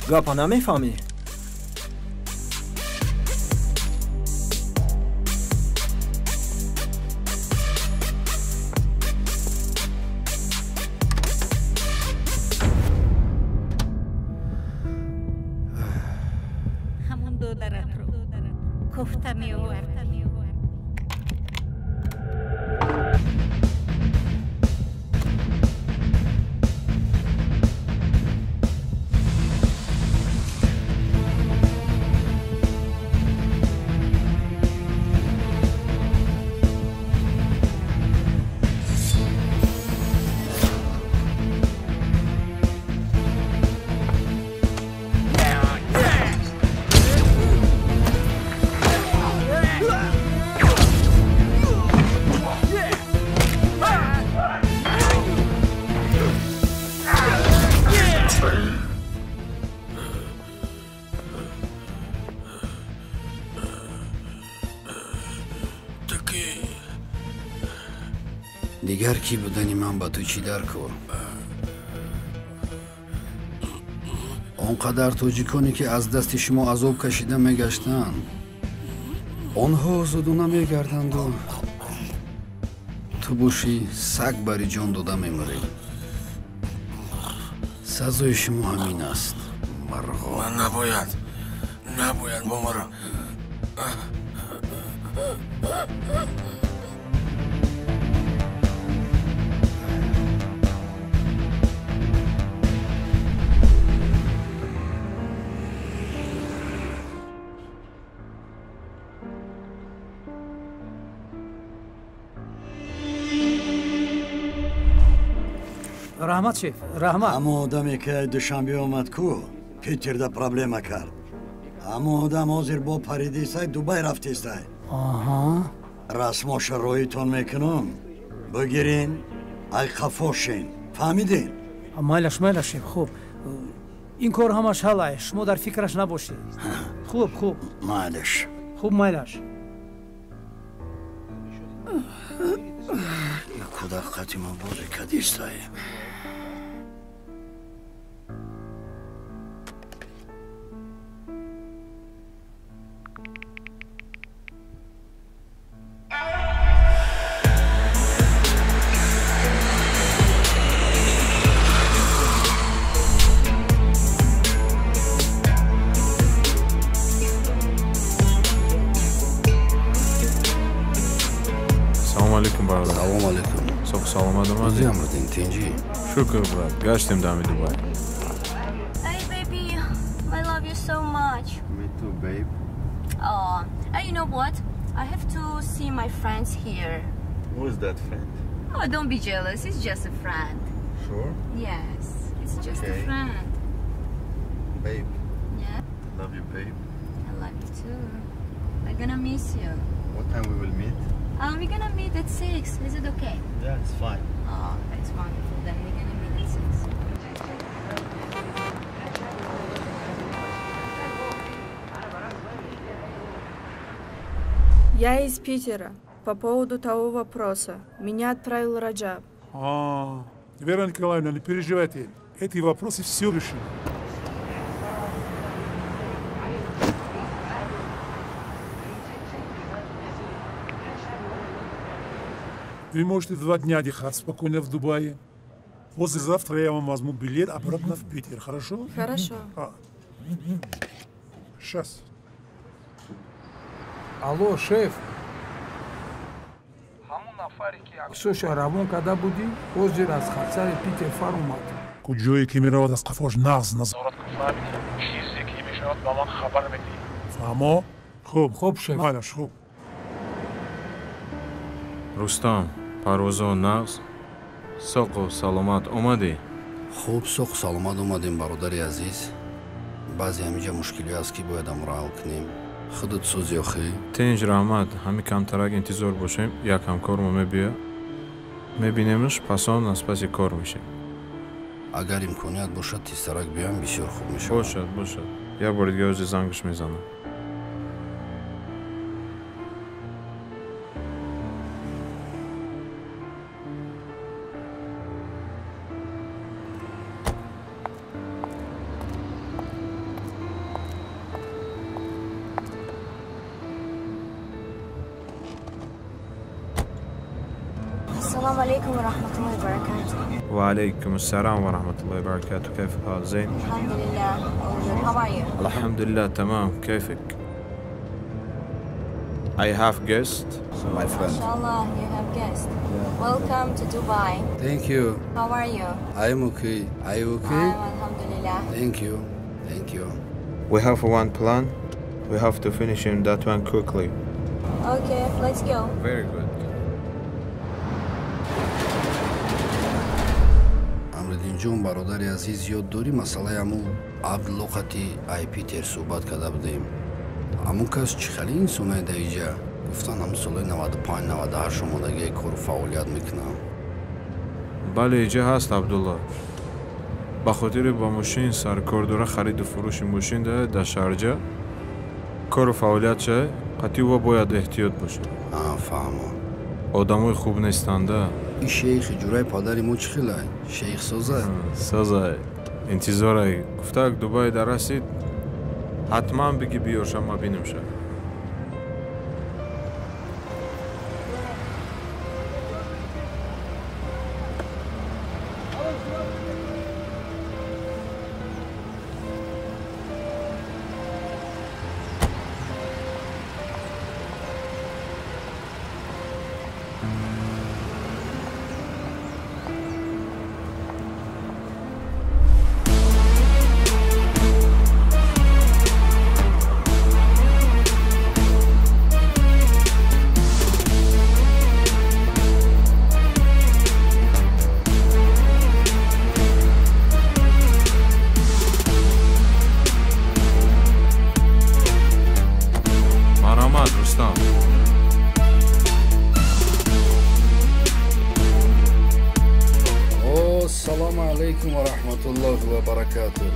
گاپا نمیفهمی؟ همون $2 رو کفته می آورد. دیگر کی بودنی من با تو چی در کار؟ آنقدر توجیکانی که از دست شما عذاب کشیده میگشتن آنها آزادانه میگردند و تو باشی سگ بری جان داده میمری. سزای شما همین است مرغا. من نباید بمرم. رحمت شیف رحمت. اما آدمی که دوشنبه آمد کو پیتر دا پرابلم کرد. اما آدم حاضر با پریدی سای دوبای رفتی سای. آها رسماش رویتون میکنم بگیرین ای خفاشین. فهمیدین؟ مایلش شیف. خوب این کار همش حاله شما در فکرش نباشید. خوب مایلش. خوب مایلش. کودک قدیما بوده کدیستای. Салом алейкум. Сог саломат омадӣ? Кузе омадин, тинҷӣ? Шукр, брат. Гаштем дами Дубай. Hey, baby. I love you so much. Me too, babe. Oh, you know what? I have to see my friends here. Who's that friend? Oh, don't be jealous. It's just a friend. Sure? Yes, it's just a Okay. friend. Babe. Yeah, Love you, babe. I love you too. I'm gonna miss you. What time we will meet? We're gonna meet at 6. Is it okay? Yeah, it's fine. Oh, that's wonderful. Then we're gonna meet at 6. Я из Питера. По поводу того вопроса. Меня отправил Раджаб. Вера Николаевна, не переживайте. Эти вопросы все решены. Вы можете 2 дня отдыхать спокойно в Дубае. Послезавтра я вам возьму билет обратно в Питер, хорошо? Хорошо. Сейчас. алло, шеф. Ксоша равон када буди? Озир аз хатсари Питер фар омад. Куҷое ки меравад аз қафош нағз назорат кунад, чизе ки мешавад ба ман хабар медиҳӣ. Фаҳмо? Хуб, шеф. Майлаш, хуб. Рустам, парвозо нағз. Соқу саломат омадӣ? Хуб, соқ саломат омадем, бародари азиз. баъзе ҳамиҷа мушкиле аст ки бояд амро ҳал кунем. Худут сӯзи охӣ? Тинҷ раҳмат, ҳами камтарак интизор бошем, як ҳамкормо мебия. Мебинемш, пасон аз паси кор мешем. Агар имконият бошад, тезтарак биём, бисёр хуб мешавад. Бошад. Як бор дига ӯзи зангш мезанам. السلام عليكم ورحمة الله وبركاته. وعليكم السلام ورحمة الله وبركاته. كيف الحال؟ زين؟ الحمد لله. How are you? الحمد لله تمام. كيفك؟ I have guest, my friend. Inshallah, you have guest. Welcome to Dubai. Thank you. How are you? I am okay. Are you okay? Alhamdulillah. Thank you. Thank you. We have one plan. We have to finish in that one quickly. Okay, let's go. Very good. Амридинҷон, бародари азиз, ёд дорӣ масъалаи ҳамун абдлоқати Питер суҳбат карда будем. ҳамун кас чӣ хеле инсонае дар иҷа? Гуфтан ҳамун солаи 95-98 омадагии кору фаъолият мекунам. бале иҷа ҳаст абдулла. ба хотири ба мошин саркор дора хариду фурӯши мошин дорад дар шарҷа. кору фаъолиятша қатъи ва бояд эҳтиёт бошад. Фаҳмо. одамои хуб нестанда. ин шейхи ҷураи падари мо чӣ хелае? Шейх Соза? Соза. интизорай. гуфтак Дубай дар расид, ҳатман биги биёша, ма бинемша.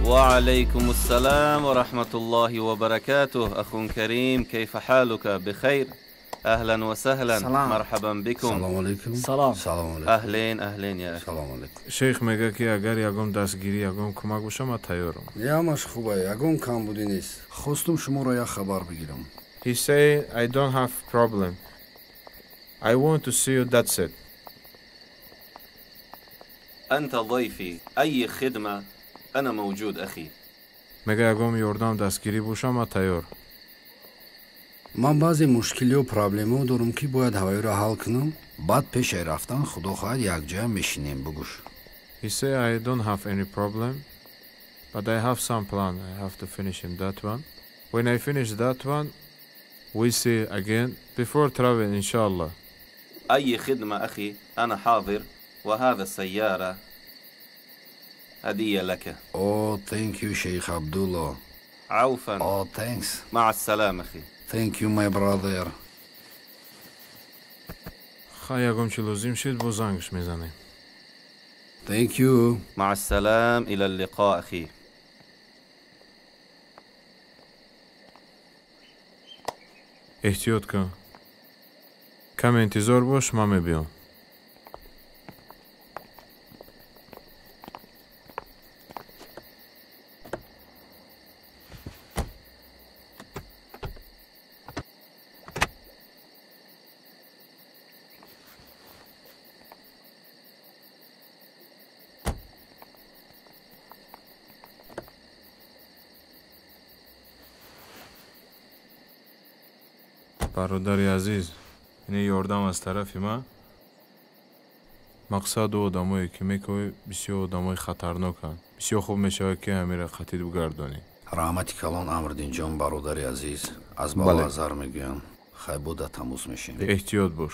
وعليكم السلام ورحمة الله وبركاته. أخ كريم، كيف حالك؟ بخير؟ أهلا وسهلا. سلام. مرحبا بكم. السلام عليكم. سلام. السلام عليكم. أهلين يا أخي. السلام عليكم. شيخ میگه که اگر یگم دستگیری یگم کمک بشه ما تیارم. یامش خوبه. یگم کم بودی نیست. خواستم شما را یک خبر بگیرم. He say I don't have problem. I want to see you, that's it. أنت ضيفي، أي خدمة أنا موجود أخي. میگه یگم یاردم دستگیری بشه ما تیار. ман баъзе мушкилиҳо проблемаҳо дорам ки бояд ҳавоиро ҳал кунам. баъд пешай рафтан худо хоҳад якҷоя мешинем. бугӯш. He say I don't have any problem, but I have some plan. I have to finish him that one. When I finish that one, we see again before travel inshallah. أي خدمة أخي أنا حاضر وهذا السيارة هدية لك. Oh, thank you Sheikh Abdullah. عوفا. Oh, thanks. مع السلامة أخي. Thank you my brother. خاياكم چلوزیم شد با زنگش میزنیم. Thank you. مع السلام إلى اللقاء أخي. احتیاط کن. کم انتظار باش من میبیام. برادری عزیز، این یاردم از طرف من. مقصد و آدمایی که میکنی بسیار آدمای خطرناکن. بسیار خوب میشه که همین خطید بگردانی. رحمتی کلان امردین جان برادری عزیز، از بالا ازار میگویم خیلی بوده تموز میشیم. احتیاط باش.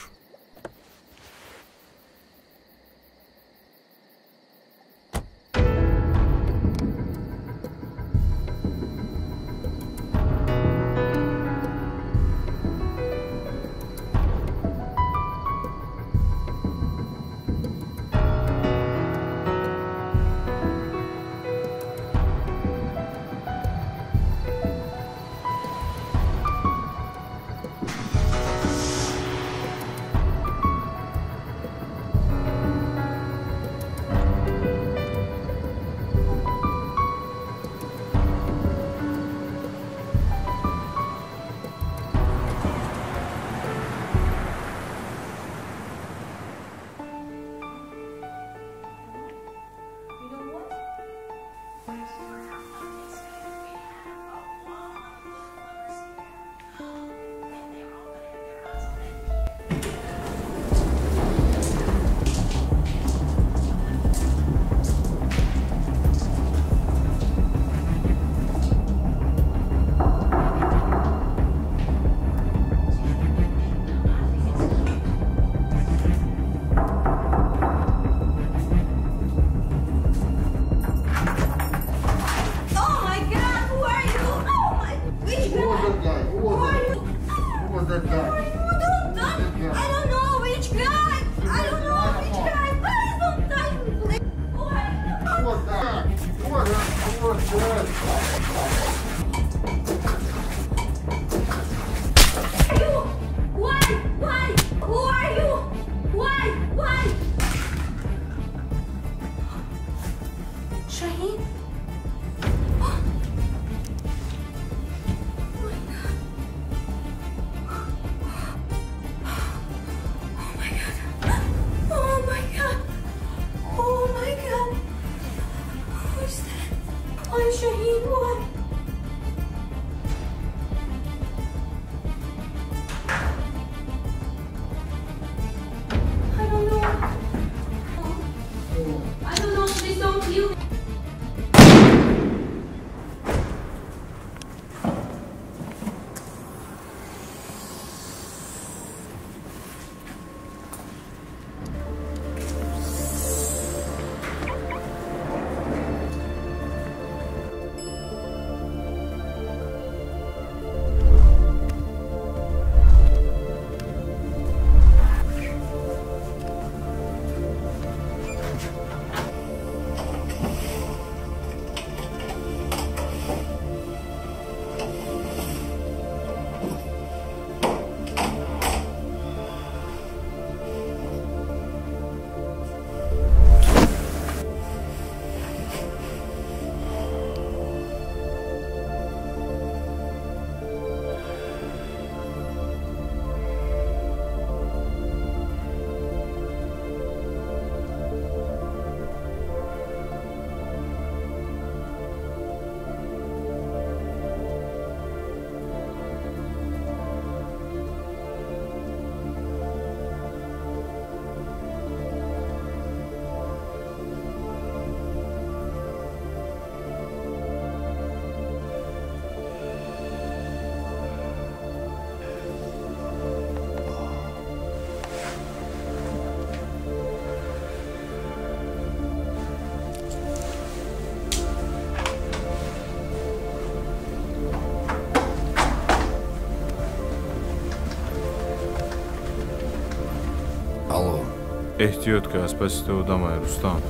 احتیاط که از پس تو دمای رستم.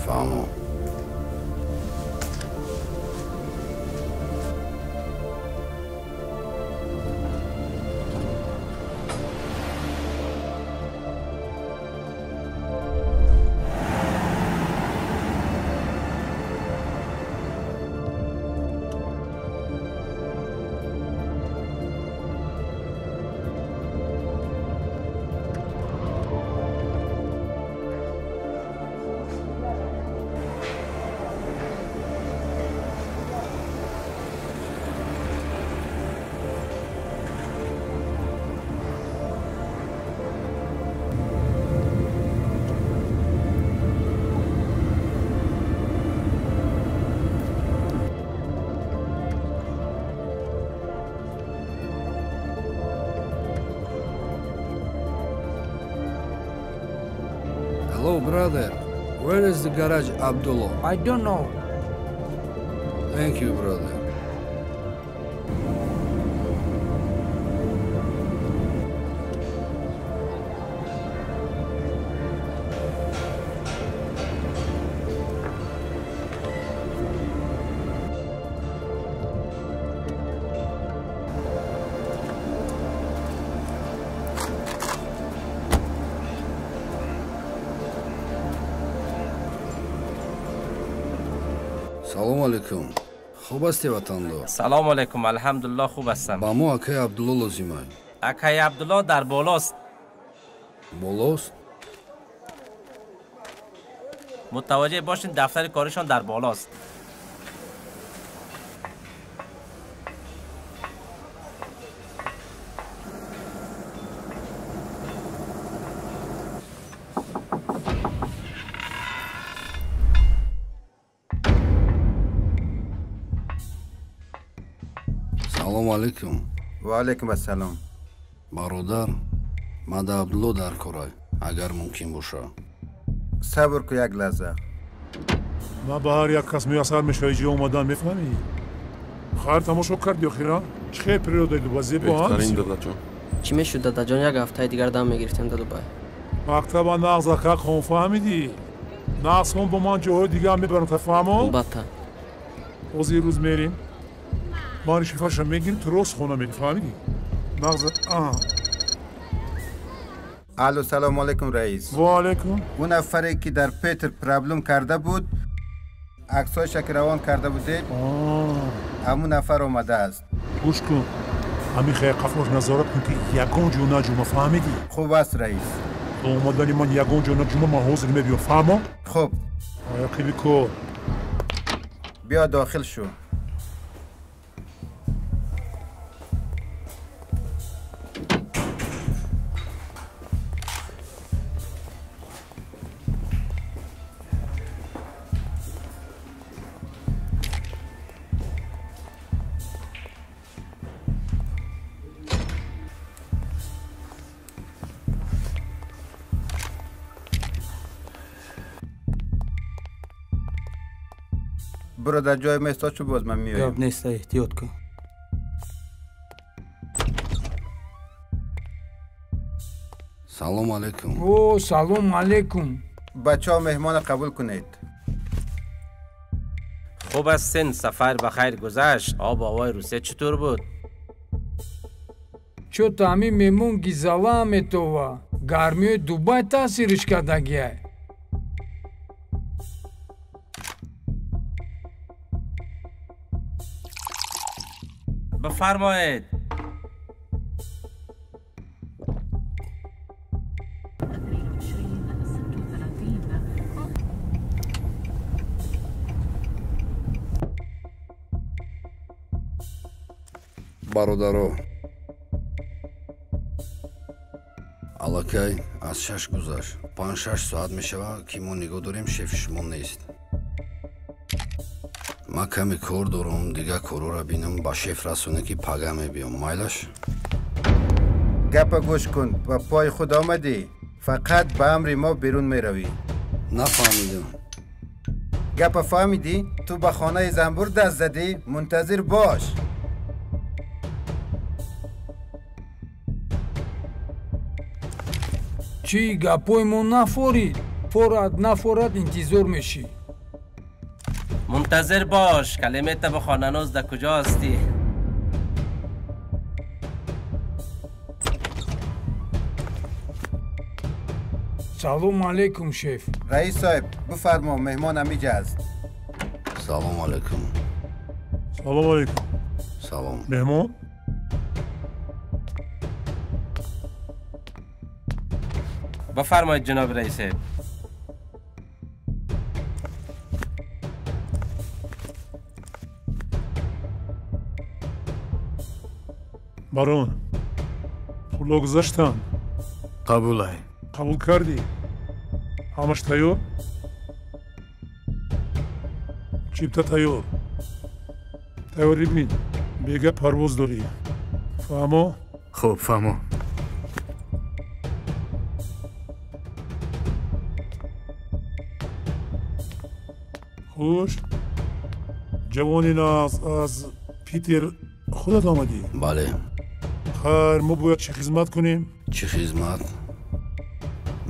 فهمو. Hello, brother. Where is the garage, Abdullah? I don't know. Thank you, brother. سلام علیکم. خوب هستی وطندار؟ سلام علیکم. الحمدلله خوب هستم. با ما اکای عبدالله لازمه. اکای عبدالله در بالاست. بالاست؟ متوجه باشین دفتر کارشان در بالاست. سلام علیکم. و علیکم السلام. برادر، ما دا عبدالله در کارای اگر ممکن باشه. صبر کو یک لحظه. ما به هر یک کس میسر میشه اینجا اومدن میفهمی؟ خیر تماشا کردی آخیرا؟ چه پریودای دوبای زیبا بهترین دادا جان. چی میشد دادا جان؟ یک هفته دیگر دم میگرفتیم در دوبای. مکتب نغز که خون فهمیدی؟ نغز خون با من جاهای دیگه هم میبرن تفهمو؟ البته. باز یه روز میریم ما شفاش میگیریم تو روز خونه میریم فهمیدی؟ نغز الو سلام علیکم رئیس. و علیکم. اون نفری که در پیتر پرابلم کرده بود عکسای شک روان کرده بودید همون نفر اومده است. گوش کن همین خیلی قفاش نظارت کن که یگان جونا جمعه فهمیدی؟ خوب است رئیس. اومدنی من یگان جونا جمعه من حوض میبیم فهمم؟ خوب. آیا کار بیا داخل شو. برو در جای میستا چو باز من میایم. جواب نیست احتیاط کن. سلام علیکم. او سلام علیکم. بچه ها مهمان قبول کنید. خوب هستین؟ سفر بخیر گذشت. آب هوای روسیه چطور بود؟ چو تامی میمون گیزالا همتووا گرمی دوبای تاثیرش کردگیه. بفرمایید. برادرو аллакай аз 6 гузашт 5-6 соат мешавад ки мо нигоҳ дорем шефи шумо нест. ман каме кор дорам дигар корора бинам ба шеф расоне ки пага мебиём майлаш. гапа гӯш кун ба пои худ омадӣ фақат ба амри мо берун меравӣ. нафаҳмидам. гапа фаҳмидӣ? ту ба хонаи занбур даст задӣ? мунтазир бош. чӣ гапҳои мо нафорид форад нафорад интизор мешӣ منتظر باش کلمت به خاننوز در کجا هستی؟ салом алейкум шеф раис соҳиб бифармо меҳмон амиҷа аст салом алейкум салом алейкум салом меҳмон بفرمایید جناب رئیس барон пуло гузаштанд қабулай қабул кардӣ ҳамаш тайёр чипта тайёр тайёрӣ бин бега парвоз дорӣ фаҳмо хуб фаҳмо хуш ҷавони нағз аз питер худат омадӣ бале хайр мо бояд чӣ хизмат кунем чӣ хизмат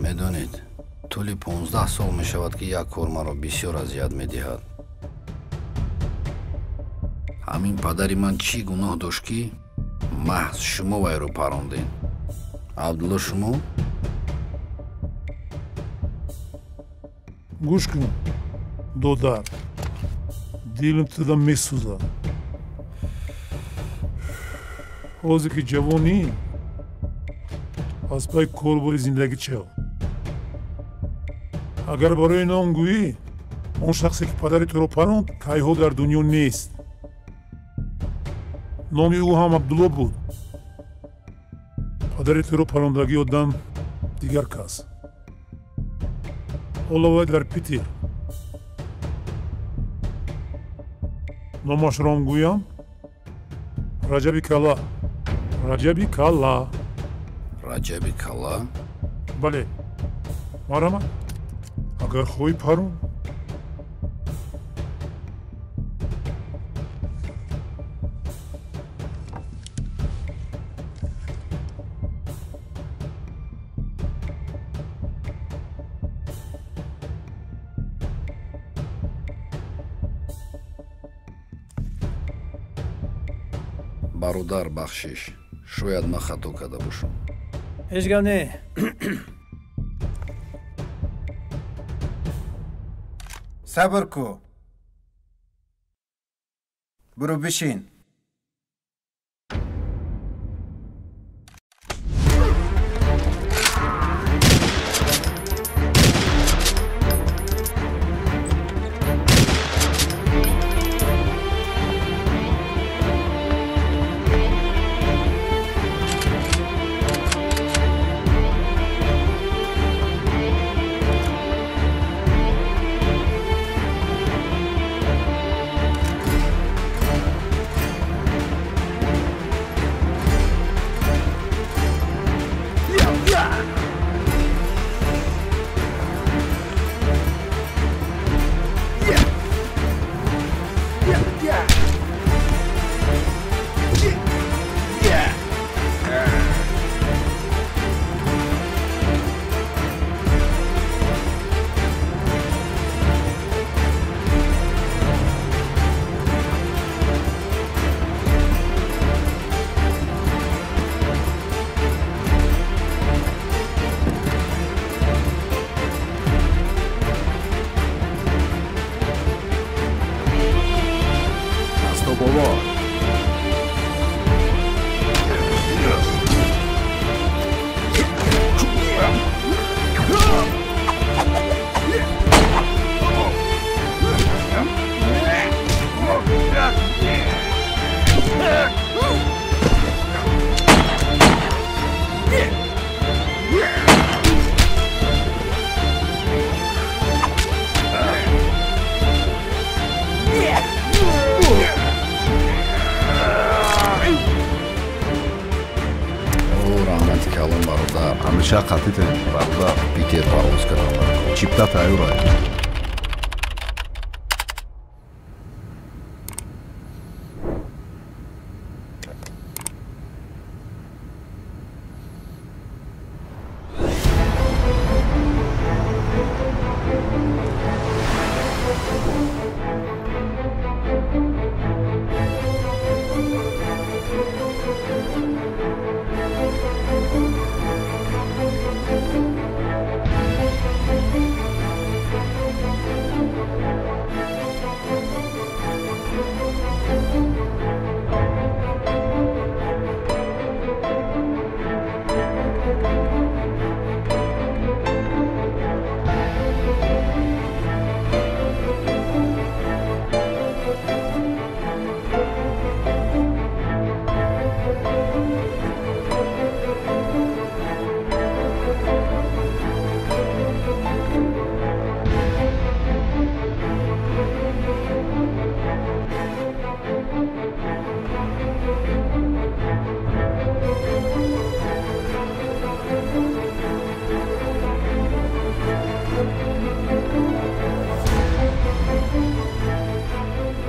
медонед тӯли 15 сол мешавад ки як кор маро бисёр азият медиҳад ҳамин падари ман чӣ гуноҳ дошт ки маҳз шумо вайро парондед абдулло шумо гӯш кун додар дилам туда месӯзад ҳозир ки ҷавонӣ аз пай корбори зиндагӣ чав агар барои ном гӯӣ он шахсе ки падари туро паронд кайҳо дар дунё нест номи ӯ ҳам абдулло буд падари туро парондагӣ одам дигар кас ҳоло вай дар питер номашром гӯям раҷаби кала раҷаби кала раҷаби кала бале марамад агар хоҳӣ парон бародар бахшиш шояд ман хато карда бошам ҳеҷ гап не сабр ку бурӯ бишин ҳамеша қатите барда питер парвоз кардам чипта тайёрай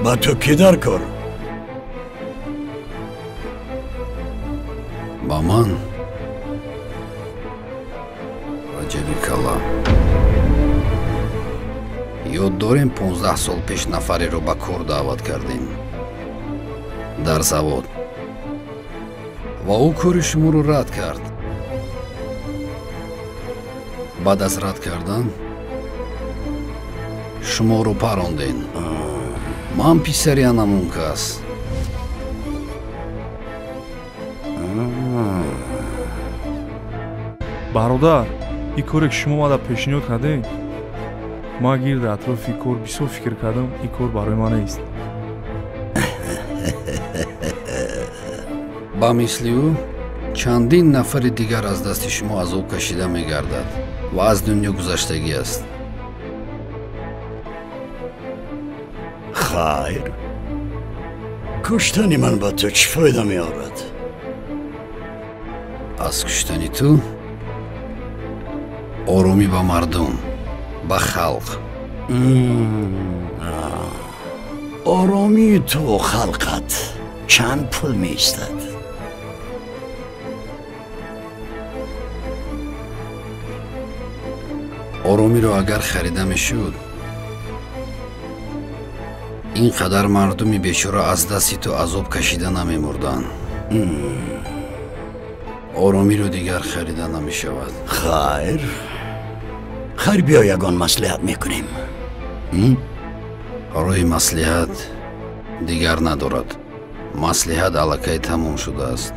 ба ту кӣ дар кор? ба ман аҷаби калам. ёд дорем 15 сол пеш нафареро ба кор даъват кардем дар завод ва ӯ кори шуморо рад кард. баъд аз рад кардан шуморо паронден. ман писари анамун кас. бародар, ин коре ки шумо мада пешниҳод кардем, ман гирда атрофи кор бисёр фикр кардам, ин кор барои ман нест. ба мисли ӯ чандин нафари дигар аз дасти шумо азоб кашида мегардад ва аз дунё гузаштагӣ аст. хайр, куштани ман ба ту чӣ фоида меорад? аз куштани ту оромӣ ба мардум, ба халқ. оромии ту халқат чанд пул меистад? оромиро агар харида мешуд, ин қадар мардуми бечора аз дасти ту азоб кашида намемурданд. оромиро дигар харида намешавад. хайр, хайр, биё ягон маслиҳат мекунем. роҳи маслиҳат дигар надорад. маслиҳат аллакай тамом шудааст.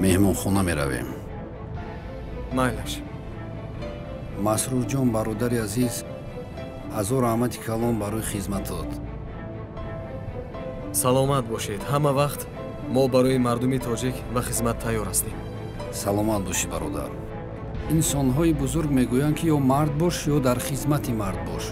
меҳмонхона меравем. майлаш. масрурҷон бародари азиз, ҳазор раҳмати калон барои хизматот. саломат бошед. ҳама вақт мо барои мардуми тоҷик ва хизмат тайёр ҳастем. саломат бошӣ бародар. инсонҳои бузург мегӯянд ки ё мард бош ё дар хизмати мард бош.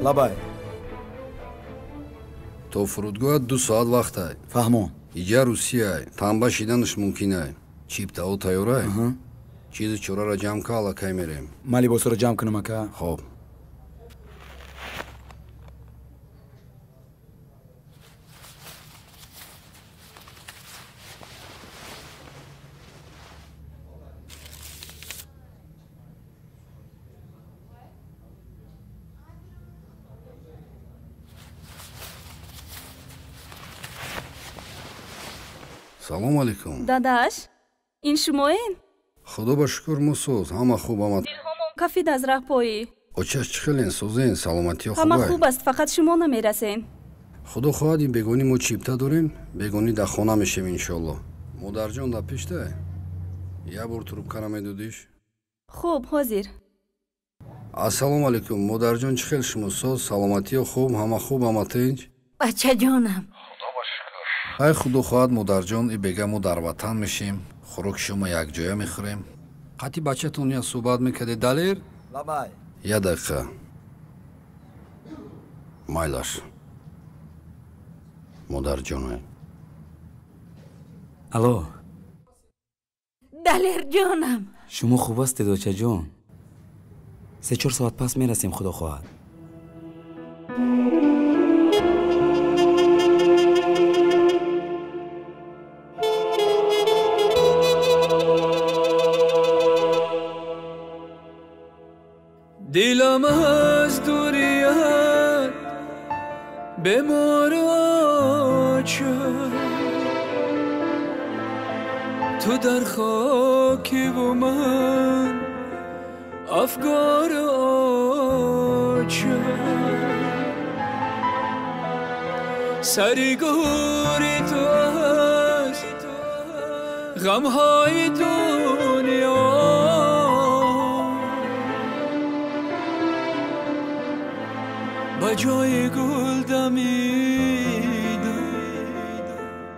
лабай. то фурудгоҳат 2 соат вақтай. фаҳмон. иҷа русияй. танба шиданаш мумкинай. чиптао тайёрай? чизи чораро ҷамъ ка, аллакай мерем. ман либосаро ҷамъ кунам ака. хоб. салому алейкум. дадаш, ин шумоен? худо ба шукр мусоз, ҳама хуб омад. дилҳомон кафид аз раҳпоӣ. очаш чӣ хелен созен, саломатиё ҳама хубай? хуб аст, фақат шумо намерасен. худо хоҳад ин бегонӣ мо чипта дорем, бегонӣ дар хона мешавем иншоалло. модарҷон дар пешта? як бор трубкара медодиш? хуб, ҳозир. ассалому алейкум, модарҷон чӣ хел шумо соз, саломатиё хуб, ҳама хуб, ҳама тинҷ? бачаҷонам. ай худо хоҳад модарҷон, и бега мо дар ватан мешем, хӯроки шумо якҷоя мехӯрем. қатъи бачатон я суҳбат мекарде далер? лабай. як дақиқа. майлаш. модарҷонай. алло. دلیر جانم. شما خوب هستید دوچه جان؟ 3-4 ساعت پس میرسیم خدا خواهد. دلم از دوریت به مراچه تو در خاکی و من افگار آچه سریگوری تو از غمهای دنیا با جای گل دمیده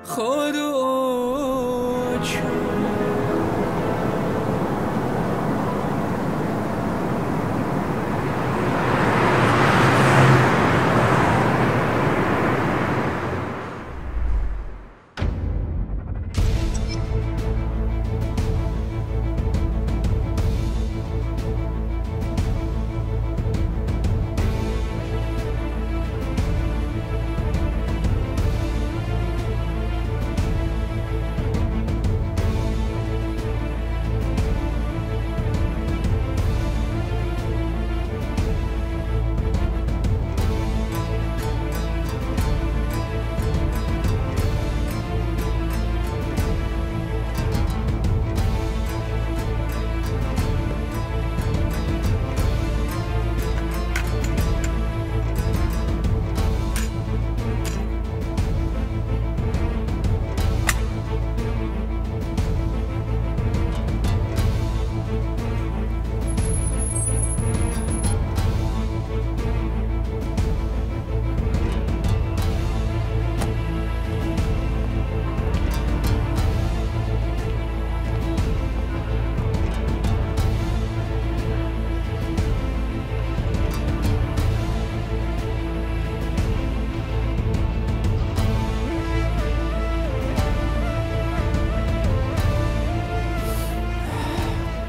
خود و آچه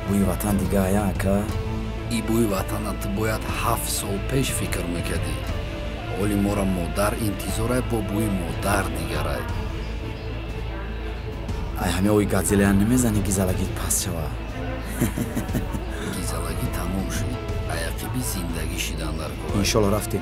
بوی وطن دیگه آیا که؟ ای بوی وطن تو باید 7 سال پیش فکر میکردی. ولی مورا مادر انتظاره با بوی مادر دیگره. ای همه اوی گازیله هم نمیزنی گیزالگیت پس شوه. گیزالگی تموم شد. عیقیبی زندگی شدن در گوه. انشالله رفتیم.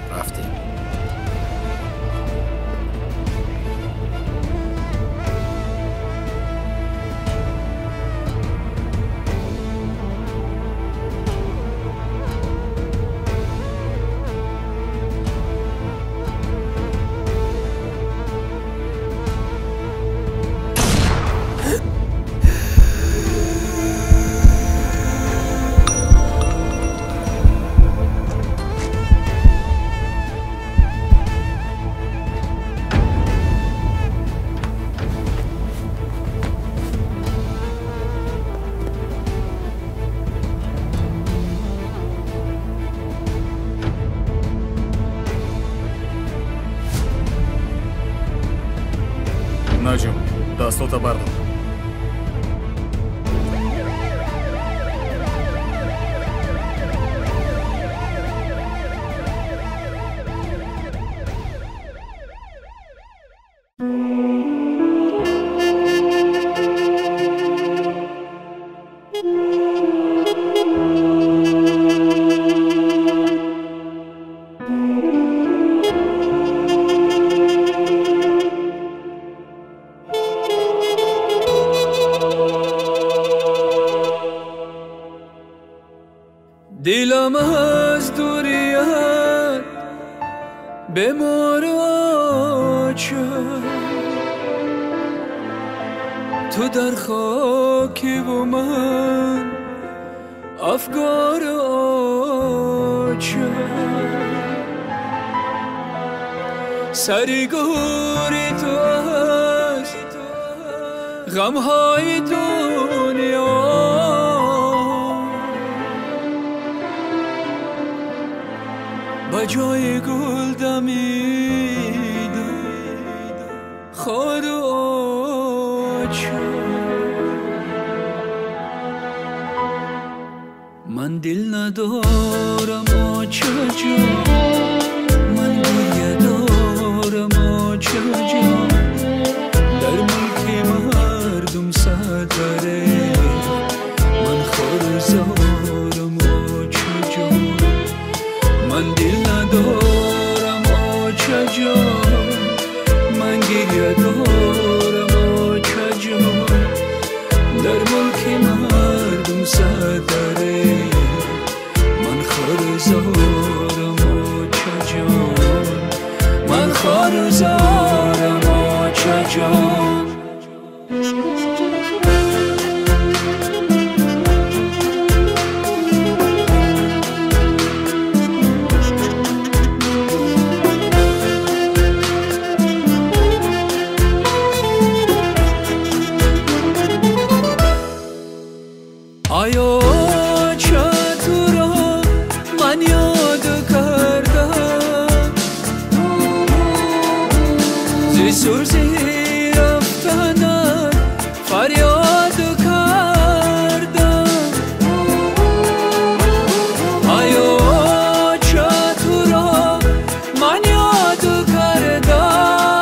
نجم دستاتا بردار. دلم از دوریت به مراچه تو در خاکی و من افگار آچه سریگوری تو از غمهای دنیا با جای گل دمیده خود و آچه من دل ندارم آچه جان من گریه دارم آچه جان در ملک مردم صدره من خارزارم آچه جان من دل ندارم آچه جان من گریه دارم آچه جان در ملک مردم صدره من خارزارم آچه جان من خارزارم آچه جان آیا تو را من یاد کردم زی سوزی رفتنت فریاد کردم آیا تو را من یاد کردم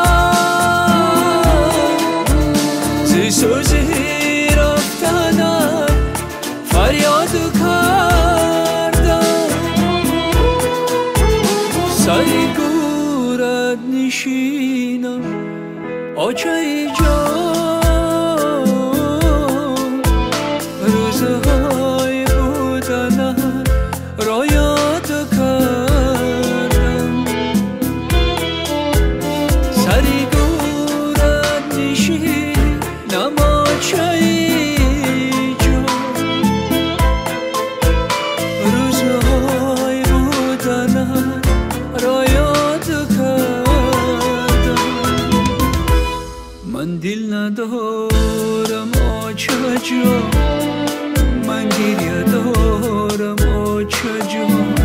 زی سوزی رفتنت فریاد کردم سری گورت نشینم آچه جان روزهای بودنت را یاد کردم سری گورت نشینم آچه من دل ندارم آچه جان من گریه دارم آچه جان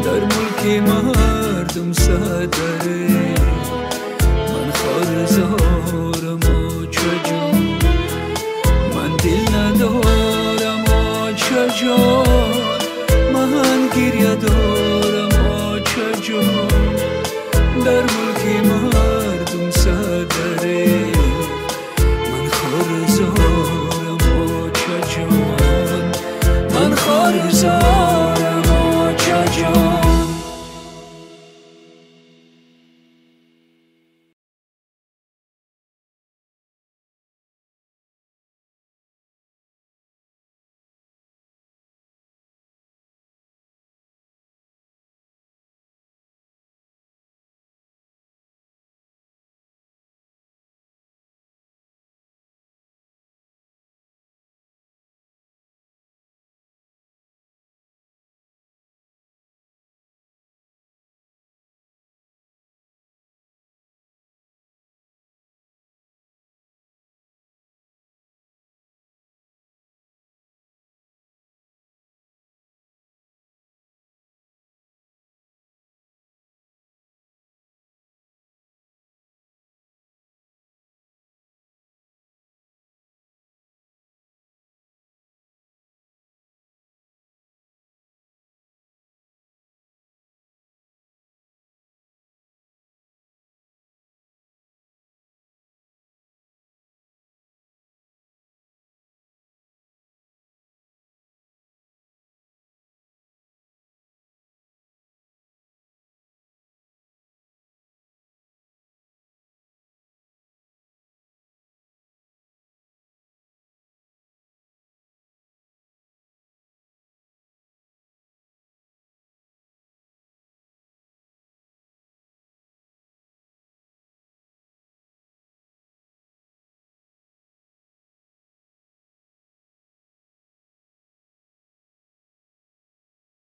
در ملک مردم صدره